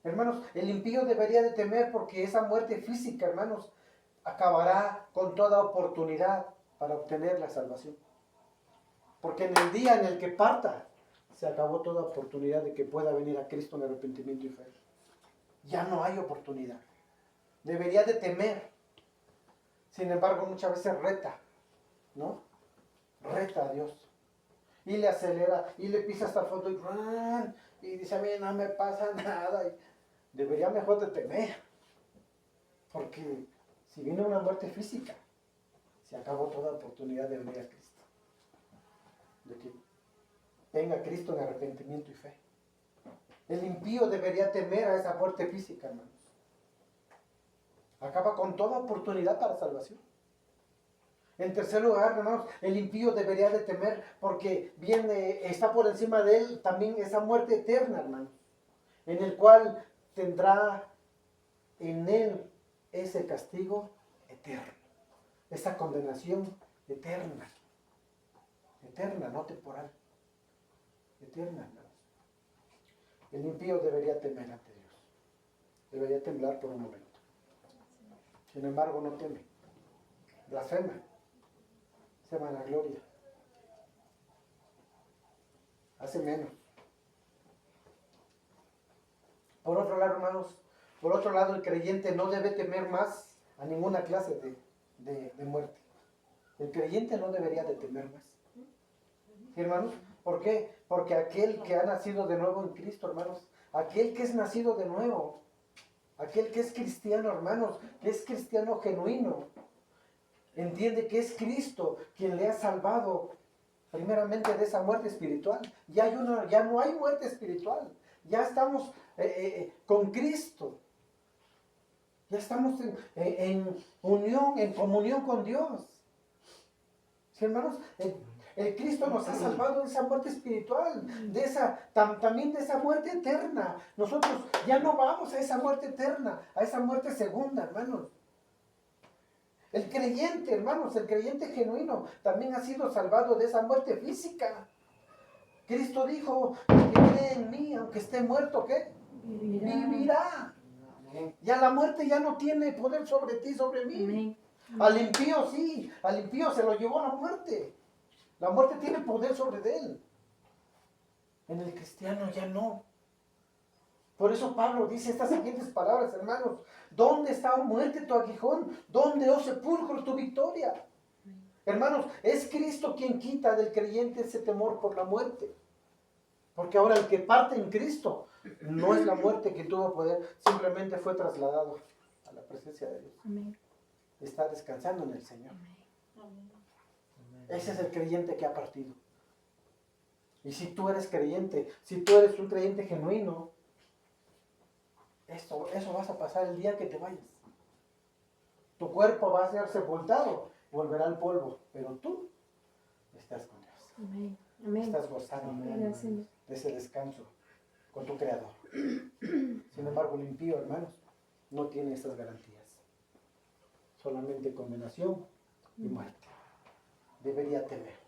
Hermanos, el impío debería de temer porque esa muerte física, hermanos, acabará con toda oportunidad para obtener la salvación. Porque en el día en el que parta, se acabó toda oportunidad de que pueda venir a Cristo en arrepentimiento y fe. Ya no hay oportunidad. Debería de temer. Sin embargo, muchas veces reta, ¿no? Reta a Dios. Y le acelera, y le pisa hasta el fondo y dice, a mí no me pasa nada. Y debería mejor de temer. Porque si viene una muerte física, se acabó toda oportunidad de venir a Cristo. De que venga Cristo en arrepentimiento y fe. El impío debería temer a esa muerte física, hermanos. Acaba con toda oportunidad para salvación. En tercer lugar, hermanos, el impío debería de temer porque está por encima de él también esa muerte eterna, hermanos, en el cual tendrá en él ese castigo eterno, esa condenación eterna, no temporal, eterna, hermanos. El impío debería temer ante Dios, debería temblar por un momento. Sin embargo, no teme, blasfema, se vanagloria, hace menos. Por otro lado, hermanos, el creyente no debe temer más a ninguna clase de muerte. El creyente no debería de temer más. ¿Sí, hermanos? ¿Por qué? Porque aquel que ha nacido de nuevo en Cristo, hermanos, aquel que es nacido de nuevo, aquel que es cristiano, hermanos, que es cristiano genuino, entiende que es Cristo quien le ha salvado primeramente de esa muerte espiritual. Ya no hay muerte espiritual. Ya estamos con Cristo. Ya estamos en unión, en comunión con Dios. ¿Sí, hermanos? El Cristo nos ha salvado de esa muerte espiritual, también de esa muerte eterna. Nosotros ya no vamos a esa muerte eterna, a esa muerte segunda, hermanos. El creyente, hermanos, el creyente genuino también ha sido salvado de esa muerte física. Cristo dijo, el que cree en mí, aunque esté muerto, ¿qué? Vivirá. Ya la muerte ya no tiene poder sobre ti, sobre mí. Amén. Al impío sí, al impío se lo llevó la muerte. La muerte tiene poder sobre él. En el cristiano ya no. Por eso Pablo dice estas siguientes palabras, hermanos. ¿Dónde está, oh muerte, tu aguijón? ¿Dónde, oh sepulcro, tu victoria? Hermanos, es Cristo quien quita del creyente ese temor por la muerte. Porque ahora el que parte en Cristo no es la muerte que tuvo poder, simplemente fue trasladado a la presencia de Dios. Amén. Está descansando en el Señor. Ese es el creyente que ha partido. Y si tú eres creyente, si tú eres un creyente genuino, eso vas a pasar el día que te vayas. Tu cuerpo va a ser sepultado, volverá al polvo, pero tú estás con Dios. Amén. Amén. Estás gozando Gracias. de ese descanso con tu Creador. Sin embargo, el impío, hermanos, no tiene esas garantías. Solamente condenación y muerte. Debería temer.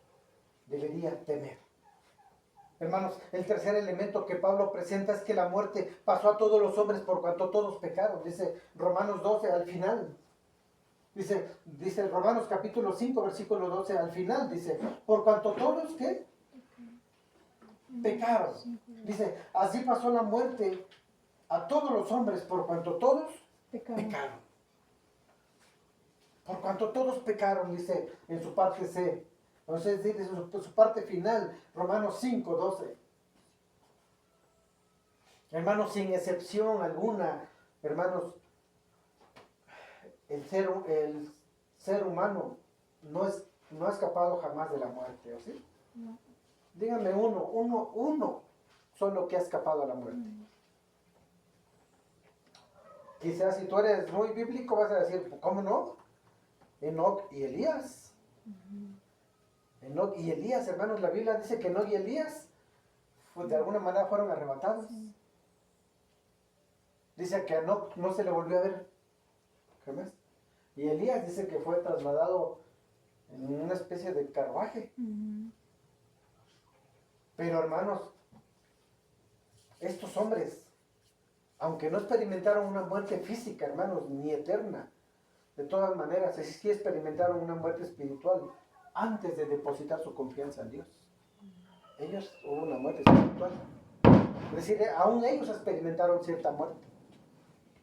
Hermanos, el tercer elemento que Pablo presenta es que la muerte pasó a todos los hombres por cuanto todos pecaron. Dice Romanos 12 al final. Dice Romanos capítulo 5, versículo 12 al final. Dice, por cuanto todos, ¿qué? Pecaron. Dice, así pasó la muerte a todos los hombres por cuanto todos pecaron. Por cuanto todos pecaron, dice en su parte C. Entonces dice su parte final, Romanos 5, 12. Hermanos, sin excepción alguna, hermanos, el ser humano no ha escapado jamás de la muerte, ¿o sí? No. Díganme uno solo que ha escapado a la muerte. Quizás si tú eres muy bíblico vas a decir, ¿cómo no? Enoc y Elías. Enoc y Elías, hermanos, la Biblia dice que Enoc y Elías pues, de alguna manera fueron arrebatados. Dice que a Enoc no se le volvió a ver jamás. Y Elías dice que fue trasladado en una especie de carruaje. Pero hermanos, estos hombres, aunque no experimentaron una muerte física, hermanos, ni eterna, de todas maneras, sí experimentaron una muerte espiritual antes de depositar su confianza en Dios. Ellos hubo una muerte espiritual. Es decir, aún ellos experimentaron cierta muerte.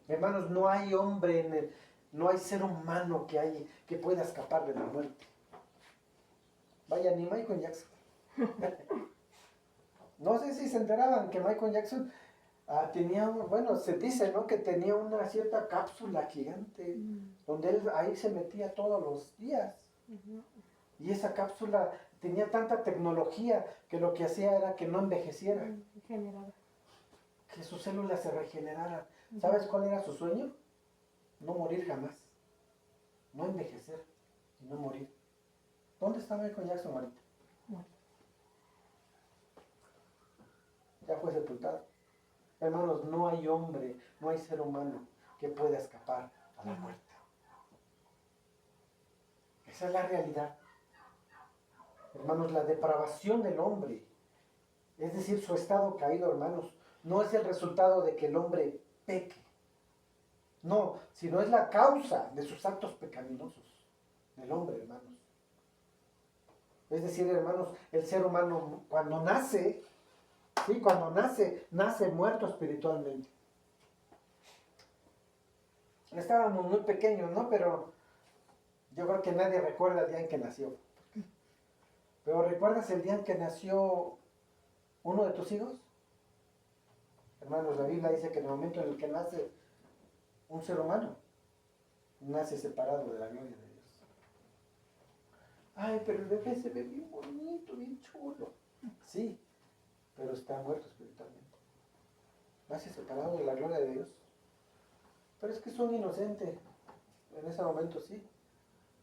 Hermanos, no hay hombre, no hay ser humano que pueda escapar de la muerte. Vaya, ni Michael Jackson. No sé si se enteraban que Michael Jackson se dice, ¿no? Que tenía una cierta cápsula gigante donde él ahí se metía todos los días. Y esa cápsula tenía tanta tecnología que lo que hacía era que no envejeciera. Que sus células se regeneraran. ¿Sabes cuál era su sueño? No morir jamás. No envejecer y no morir. ¿Dónde está Michael Jackson ahorita? Ya fue sepultado. Hermanos, no hay hombre, no hay ser humano que pueda escapar a la muerte. Esa es la realidad. Hermanos, la depravación del hombre, es decir, su estado caído, hermanos, no es el resultado de que el hombre peque. No, sino es la causa de sus actos pecaminosos del hombre, hermanos. Es decir, hermanos, el ser humano cuando nace, ¿sí? Cuando nace muerto espiritualmente. Estábamos muy pequeños, ¿no? Pero yo creo que nadie recuerda el día en que nació. Pero ¿recuerdas el día en que nació uno de tus hijos? Hermanos, la Biblia dice que en el momento en el que nace un ser humano, nace separado de la gloria de Dios. Ay, pero el bebé se ve bien bonito, bien chulo. Sí, pero está muerto espiritualmente. Nace separado de la gloria de Dios. Pero es que son inocentes. En ese momento sí.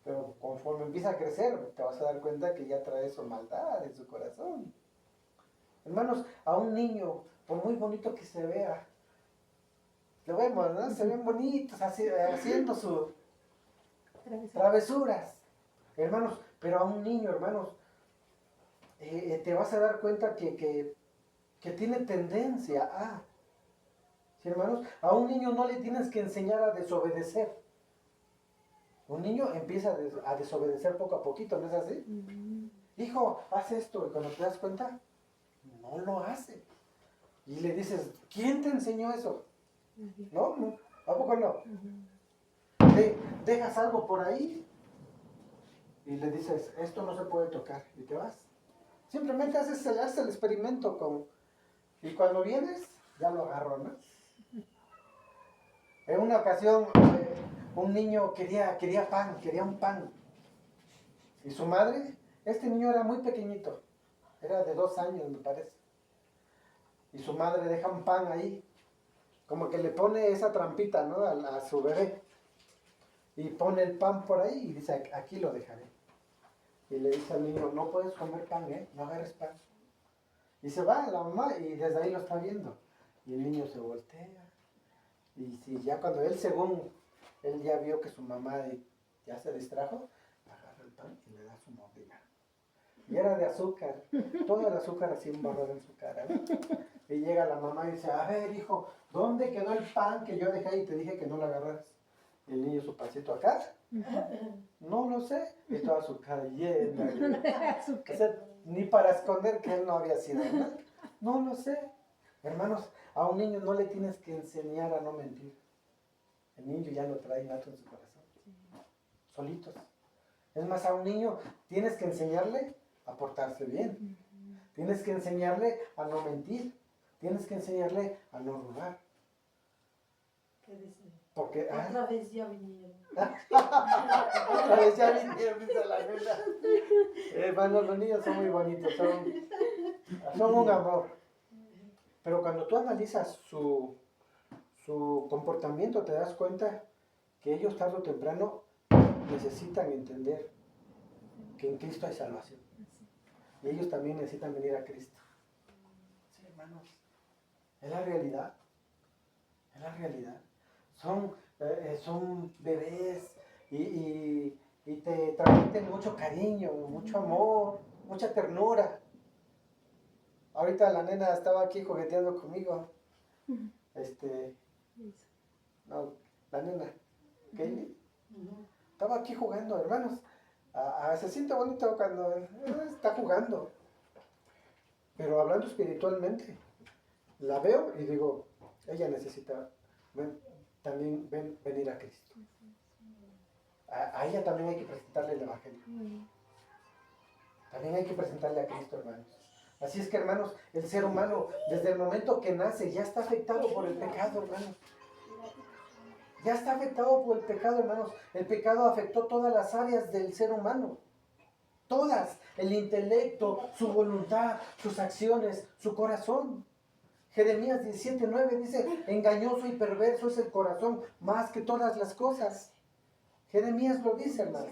Pero conforme empieza a crecer, te vas a dar cuenta que ya trae su maldad en su corazón. Hermanos, a un niño, por muy bonito que se vea, lo vemos, ¿no? Se ven bonitos haciendo sus travesuras. Hermanos, pero a un niño, hermanos, te vas a dar cuenta que tiene tendencia a... ¿Sí, hermanos? A un niño no le tienes que enseñar a desobedecer. Un niño empieza a desobedecer poco a poquito, ¿no es así? Hijo, haz esto, y cuando te das cuenta, no lo hace. Y le dices, ¿quién te enseñó eso? No, ¿a poco no? Dejas algo por ahí y le dices, esto no se puede tocar, y te vas. Simplemente haces el experimento y cuando vienes, ya lo agarró, ¿no? En una ocasión, un niño quería pan, quería un pan. Y su madre, este niño era muy pequeñito, era de 2 años, me parece. Y su madre deja un pan ahí, como que le pone esa trampita, ¿no? A su bebé. Y pone el pan por ahí y dice, aquí lo dejaré. Y le dice al niño, no puedes comer pan, no agarres pan. Y se va la mamá y desde ahí lo está viendo. Y el niño se voltea. Y si ya cuando él ya vio que su mamá ya se distrajo, agarra el pan y le da su mordida. Y era de azúcar, todo el azúcar así embarrado en su cara, ¿no? Y llega la mamá y dice, a ver, hijo, ¿dónde quedó el pan que yo dejé y te dije que no lo agarraras? Y el niño, su pancito acá, no lo sé, y toda su cara llena de azúcar. O sea, ni para esconder que él no había sido, ¿no? No lo sé. Hermanos, a un niño no le tienes que enseñar a no mentir. El niño ya lo trae nato en su corazón. Solitos. Es más, a un niño tienes que enseñarle a portarse bien. Tienes que enseñarle a no mentir. Tienes que enseñarle a no robar. ¿Qué dice? Porque, Otra vez ya vinieron. Otra vez ya vinieron, dice la nena. Hermanos, los niños son muy bonitos, son un amor. Pero cuando tú analizas su comportamiento, te das cuenta que ellos tarde o temprano necesitan entender que en Cristo hay salvación. Y ellos también necesitan venir a Cristo. Sí, hermanos. Es la realidad. Es la realidad. Son bebés y te transmiten mucho cariño, mucho amor, mucha ternura. Ahorita la nena estaba aquí jugueteando conmigo. No, la nena, Kaylee, estaba aquí jugando, hermanos. Se siente bonito cuando está jugando. Pero hablando espiritualmente, la veo y digo, ella necesita también venir a Cristo. A ella también hay que presentarle el Evangelio. También hay que presentarle a Cristo, hermanos. Así es que, hermanos, el ser humano, desde el momento que nace, ya está afectado por el pecado, hermanos. Ya está afectado por el pecado, hermanos. El pecado afectó todas las áreas del ser humano. Todas. El intelecto, su voluntad, sus acciones, su corazón. Jeremías 17:9 dice, engañoso y perverso es el corazón más que todas las cosas. Jeremías lo dice, hermano.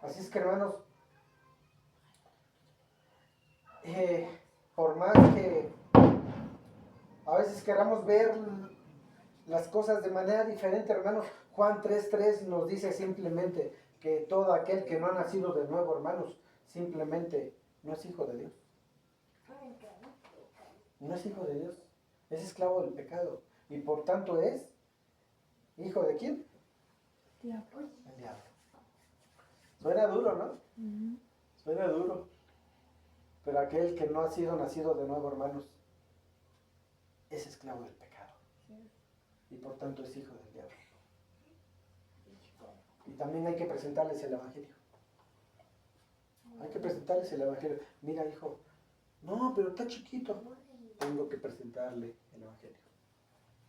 Así es que, hermanos, por más que a veces queramos ver las cosas de manera diferente, hermanos, Juan 3:3 nos dice simplemente que todo aquel que no ha nacido de nuevo, hermanos, simplemente no es hijo de Dios. No es hijo de Dios, es esclavo del pecado. Y por tanto es hijo de ¿quién? Diablo. El diablo. Suena duro, ¿no? Ujú. Suena duro. Pero aquel que no ha sido nacido de nuevo, hermanos, es esclavo del pecado. Y por tanto es hijo del diablo. Y también hay que presentarles el evangelio. Hay que presentarles el evangelio. Mira, hijo, no, pero está chiquito. Tengo que presentarle el evangelio.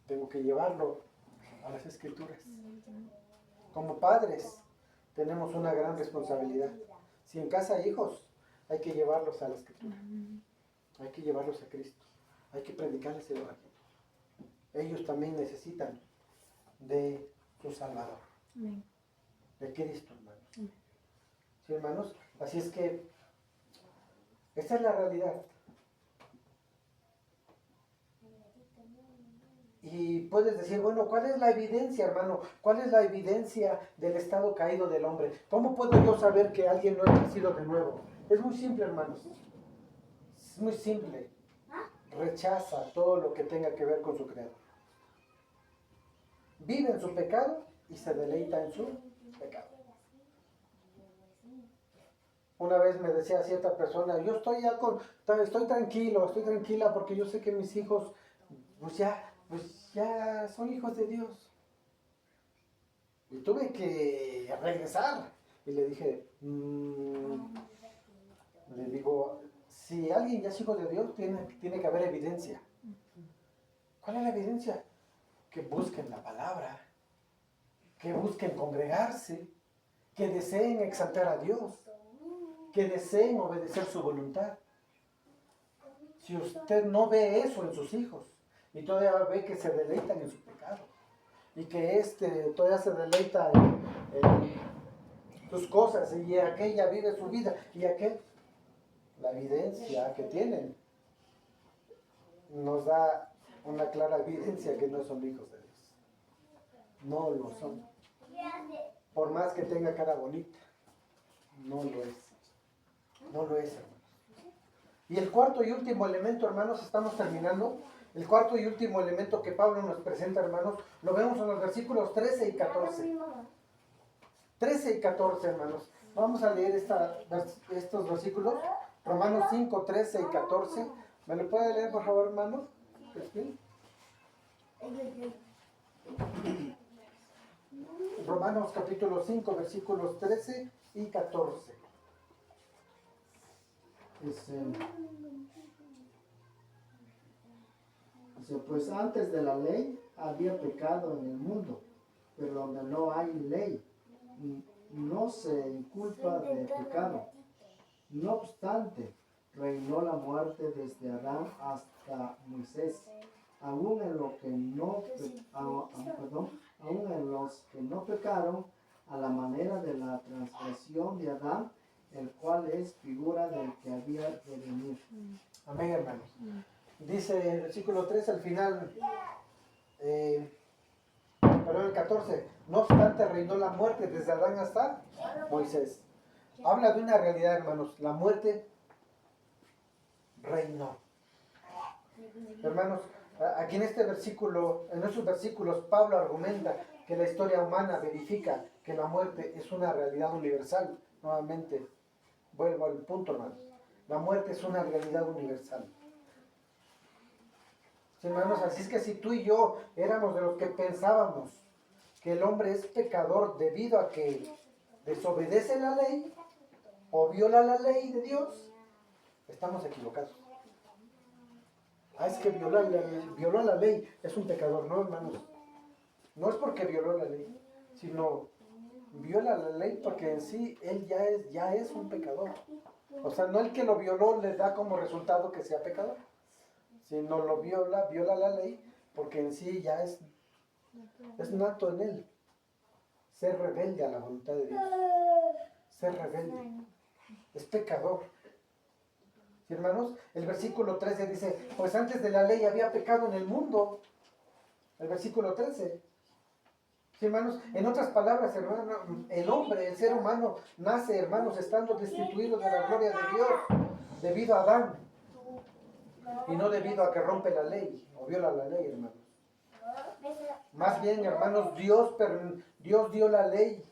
Tengo que llevarlo a las escrituras. Como padres tenemos una gran responsabilidad. Si en casa hay hijos, hay que llevarlos a la escritura. Hay que llevarlos a Cristo. Hay que predicarles el evangelio. Ellos también necesitan de su Salvador. Amén. De Cristo, hermanos. Sí, hermanos. Así es que esta es la realidad. Y puedes decir, bueno, ¿cuál es la evidencia, hermano? ¿Cuál es la evidencia del estado caído del hombre? ¿Cómo puedo yo saber que alguien no es nacido de nuevo? Es muy simple, hermanos. Es muy simple. Rechaza todo lo que tenga que ver con su creador. Vive en su pecado y se deleita en su pecado. Una vez me decía cierta persona, yo estoy tranquilo, estoy tranquila porque yo sé que mis hijos pues ya son hijos de Dios. Y tuve que regresar. Y le dije, le digo, si alguien ya es hijo de Dios, tiene que haber evidencia. ¿Cuál es la evidencia? Que busquen la palabra, que busquen congregarse, que deseen exaltar a Dios, que deseen obedecer su voluntad. Si usted no ve eso en sus hijos, y todavía ve que se deleitan en su pecado, y que todavía se deleita en sus cosas, y aquella vive su vida, y aquel, la evidencia que tienen, nos da una clara evidencia que no son hijos de Dios. No lo son. Por más que tenga cara bonita, no lo es. No lo es, hermanos. Y el cuarto y último elemento, hermanos, estamos terminando. El cuarto y último elemento que Pablo nos presenta, hermanos, lo vemos en los versículos 13 y 14. 13 y 14, hermanos. Vamos a leer estos versículos. Romanos 5, 13 y 14. ¿Me lo puede leer, por favor, hermano? Romanos capítulo 5, versículos 13 y 14. Dice, pues antes de la ley había pecado en el mundo, pero donde no hay ley, no se inculpa de pecado. No obstante, reinó la muerte desde Adán hasta Moisés, aún en los que no pecaron, a la manera de la transgresión de Adán, el cual es figura del que había de venir. Amén, hermanos. Dice el versículo 3 al final, perdón, el 14, no obstante reinó la muerte desde Adán hasta Moisés. Habla de una realidad, hermanos, la muerte reinó. Hermanos, aquí en estos versículos, Pablo argumenta que la historia humana verifica que la muerte es una realidad universal. Nuevamente, vuelvo al punto, hermanos. La muerte es una realidad universal. Sí, hermanos, así es que si tú y yo éramos de los que pensábamos que el hombre es pecador debido a que desobedece la ley o viola la ley de Dios, estamos equivocados. Es que violó la ley, es un pecador, no, hermanos. No es porque violó la ley, sino viola la ley porque en sí él ya es un pecador. O sea, no el que lo violó le da como resultado que sea pecador, sino lo viola la ley porque en sí ya es nato en él ser rebelde a la voluntad de Dios, ser rebelde, es pecador. ¿Sí, hermanos? El versículo 13 dice, pues antes de la ley había pecado en el mundo. El versículo 13. ¿Sí, hermanos? En otras palabras, hermanos, el hombre, el ser humano, nace, hermanos, estando destituido de la gloria de Dios debido a Adán y no debido a que rompe la ley o viola la ley, hermanos. Más bien, hermanos, Dios dio la ley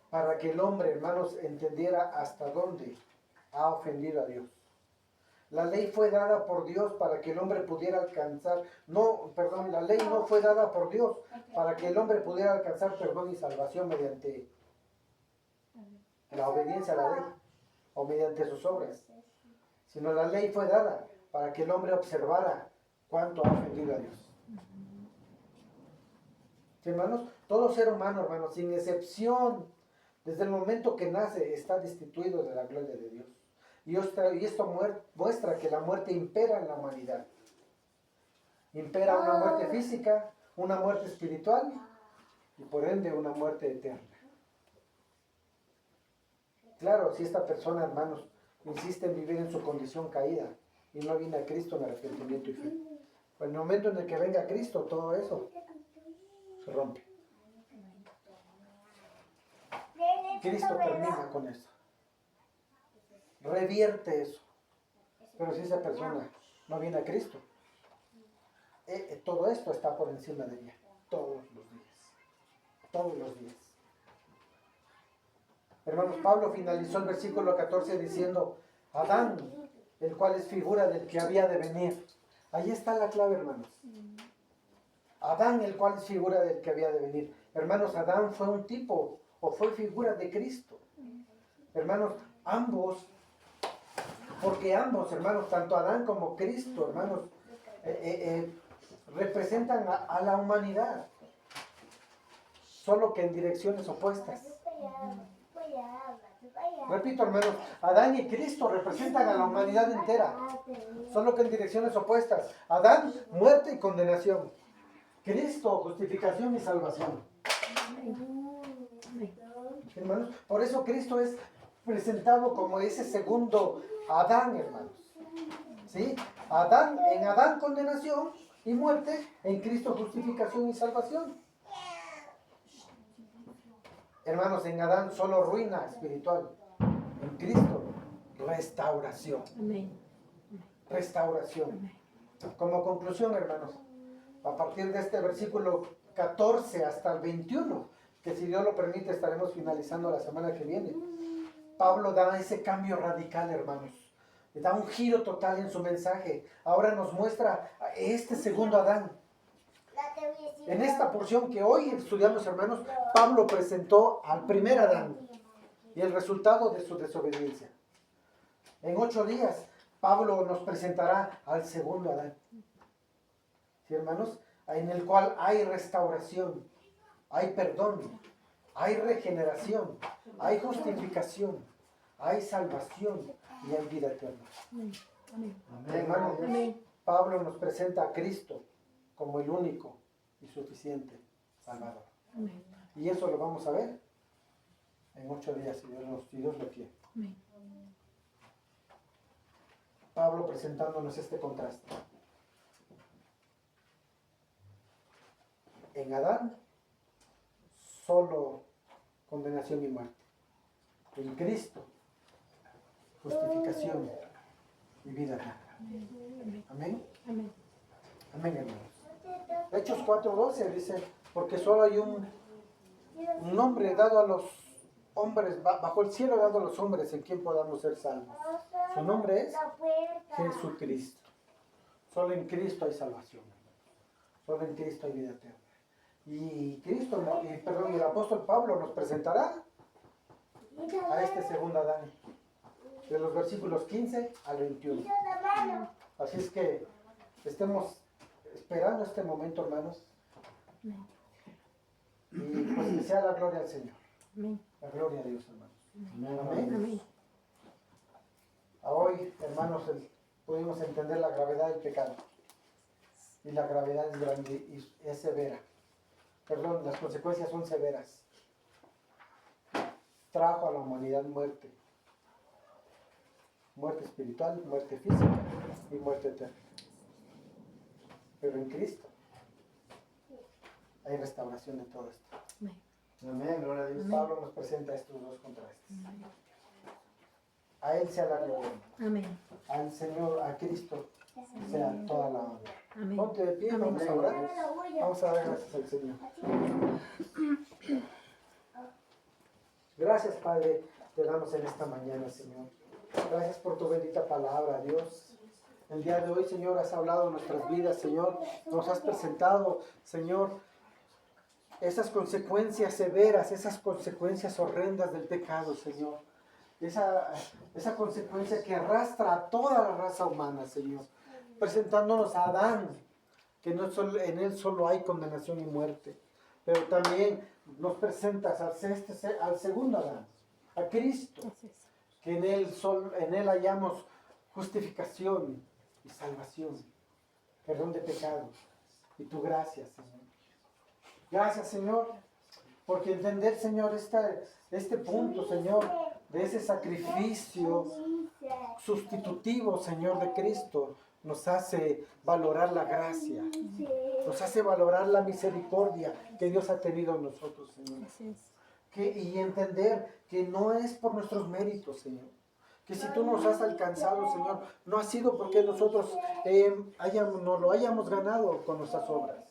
para que el hombre, hermanos, entendiera hasta dónde ha ofendido a Dios. La ley fue dada por Dios para que el hombre pudiera alcanzar, la ley no fue dada por Dios para que el hombre pudiera alcanzar perdón y salvación mediante la obediencia a la ley o mediante sus obras, sino la ley fue dada para que el hombre observara cuánto ha ofendido a Dios. ¿Sí, hermanos? Todo ser humano, hermanos, sin excepción, desde el momento que nace, está destituido de la gloria de Dios. Y esto muestra que la muerte impera en la humanidad. Impera una muerte física, una muerte espiritual y por ende una muerte eterna. Claro, si esta persona, hermanos, insiste en vivir en su condición caída y no viene a Cristo en arrepentimiento y fe. En el momento en el que venga Cristo, todo eso se rompe. Cristo termina con eso. Revierte eso. Pero si esa persona no viene a Cristo, todo esto está por encima de ella. Todos los días. Todos los días. Hermanos, Pablo finalizó el versículo 14 diciendo, Adán, el cual es figura del que había de venir. Ahí está la clave, hermanos. Adán, el cual es figura del que había de venir. Hermanos, Adán fue un tipo o fue figura de Cristo. Hermanos, porque ambos, hermanos, tanto Adán como Cristo, hermanos, representan a la humanidad, solo que en direcciones opuestas. Repito, hermanos, Adán y Cristo representan a la humanidad entera, solo que en direcciones opuestas. Adán, muerte y condenación. Cristo, justificación y salvación. Hermanos, por eso Cristo es presentado como ese segundo Adán, hermanos. ¿Sí? En Adán condenación y muerte, en Cristo justificación y salvación. Hermanos, en Adán solo ruina espiritual. En Cristo, restauración. Restauración. Como conclusión, hermanos, a partir de este versículo 14 hasta el 21, que si Dios lo permite estaremos finalizando la semana que viene, Pablo da ese cambio radical, hermanos. Le da un giro total en su mensaje. Ahora nos muestra este segundo Adán. En esta porción que hoy estudiamos, hermanos, Pablo presentó al primer Adán y el resultado de su desobediencia. En 8 días, Pablo nos presentará al segundo Adán. ¿Sí, hermanos? En el cual hay restauración, hay perdón, hay regeneración, hay justificación, hay salvación y hay vida eterna. Amén. Hermanos, Pablo nos presenta a Cristo como el único y suficiente Salvador. Y eso lo vamos a ver en 8 días, si Dios lo quiere. Pablo presentándonos este contraste. En Adán, solo condenación y muerte. En Cristo, justificación y vida eterna. Amén. Amén, hermanos. Hechos 4:12 dice, porque solo hay un nombre dado a los hombres, bajo el cielo dado a los hombres en quien podamos ser salvos. Su nombre es Jesucristo. Solo en Cristo hay salvación. Solo en Cristo hay vida eterna. Y el apóstol Pablo nos presentará a este segundo Adán, de los versículos 15 al 21. Así es que estemos esperando este momento, hermanos. Y pues que sea la gloria al Señor. La gloria a Dios, hermanos. Amén. Hoy, hermanos, pudimos entender la gravedad del pecado. Y la gravedad es grande y es severa. Perdón, las consecuencias son severas. trajo a la humanidad muerte. Muerte espiritual, muerte física y muerte eterna. Pero en Cristo hay restauración de todo esto. Amén, gloria a Dios. Pablo nos presenta estos dos contrastes. A Él sea la gloria. Amén. Al Señor, a Cristo, sea toda la honra. Amén. Ponte de pie, vamos a orar. Vamos a dar gracias al Señor. Gracias, Padre, te damos en esta mañana, Señor. Gracias por tu bendita palabra, Dios. El día de hoy, Señor, has hablado en nuestras vidas, Señor. Nos has presentado, Señor, esas consecuencias severas, esas consecuencias horrendas del pecado, Señor. Esa consecuencia que arrastra a toda la raza humana, Señor. Presentándonos a Adán, que no solo, en él solo hay condenación y muerte. Pero también nos presentas al segundo Adán, a Cristo, que en él hallamos justificación y salvación, perdón de pecados y tu gracia, Señor. Gracias, Señor, porque entender, Señor, este punto, Señor, de ese sacrificio sustitutivo, Señor, de Cristo, nos hace valorar la gracia, nos hace valorar la misericordia que Dios ha tenido en nosotros, Señor. Y entender que no es por nuestros méritos, Señor. Que si tú nos has alcanzado, Señor, no ha sido porque nosotros no lo hayamos ganado con nuestras obras,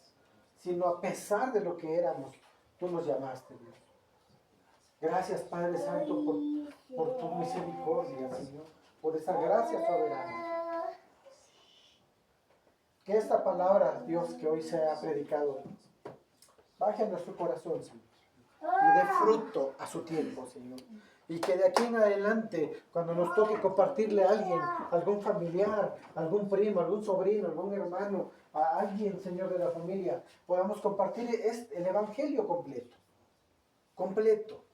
sino a pesar de lo que éramos, tú nos llamaste, Dios. Gracias, Padre Santo, por tu misericordia, Señor, por esa gracia soberana. Que esta palabra, Dios, que hoy se ha predicado, baje a nuestro corazón, Señor, y dé fruto a su tiempo, Señor. Y que de aquí en adelante, cuando nos toque compartirle a alguien, algún familiar, algún primo, algún sobrino, algún hermano, a alguien, Señor, de la familia, podamos compartir el Evangelio completo,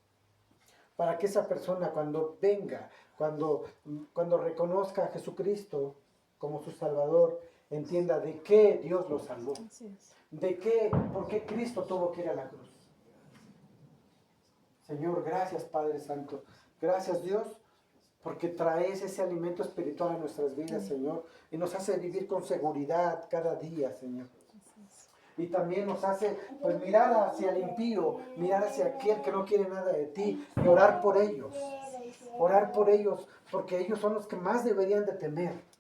para que esa persona cuando venga, cuando reconozca a Jesucristo como su Salvador, entienda de qué Dios lo salvó, por qué Cristo tuvo que ir a la cruz. Señor, gracias, Padre Santo. Gracias, Dios, porque traes ese alimento espiritual a nuestras vidas, Señor, y nos hace vivir con seguridad cada día, Señor. Y también nos hace, pues, mirar hacia el impío, mirar hacia aquel que no quiere nada de ti, y orar por ellos, porque ellos son los que más deberían de temer.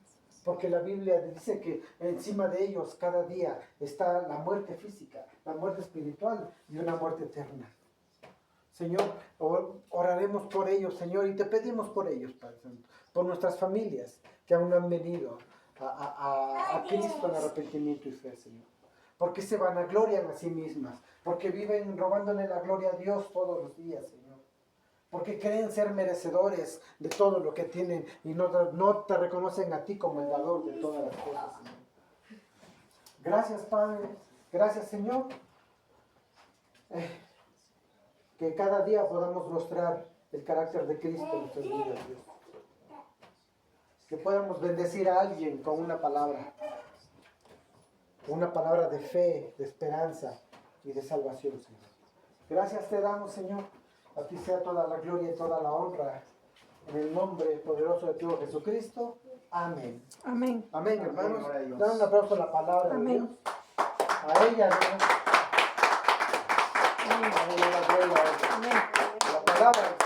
Porque la Biblia dice que encima de ellos cada día está la muerte física, la muerte espiritual y una muerte eterna. Señor, oraremos por ellos, Señor, y te pedimos por ellos, Padre Santo, por nuestras familias que aún no han venido a Cristo en arrepentimiento y fe, Señor. Porque se vanaglorian a sí mismas, porque viven robándole la gloria a Dios todos los días, Señor. Porque creen ser merecedores de todo lo que tienen y no te reconocen a ti como el dador de todas las cosas, Señor. Gracias, Padre. Gracias, Señor. Que cada día podamos mostrar el carácter de Cristo en nuestras vidas, Dios. Que podamos bendecir a alguien con una palabra de fe, de esperanza y de salvación, Señor. Gracias te damos, Señor. A ti sea toda la gloria y toda la honra. En el nombre poderoso de tu Hijo Jesucristo. Amén. Amén. Amén, hermanos. Dan un aplauso a la palabra de Dios. Amén. A ella, ¿no? Amén. A ella la gloria. Amén. La palabra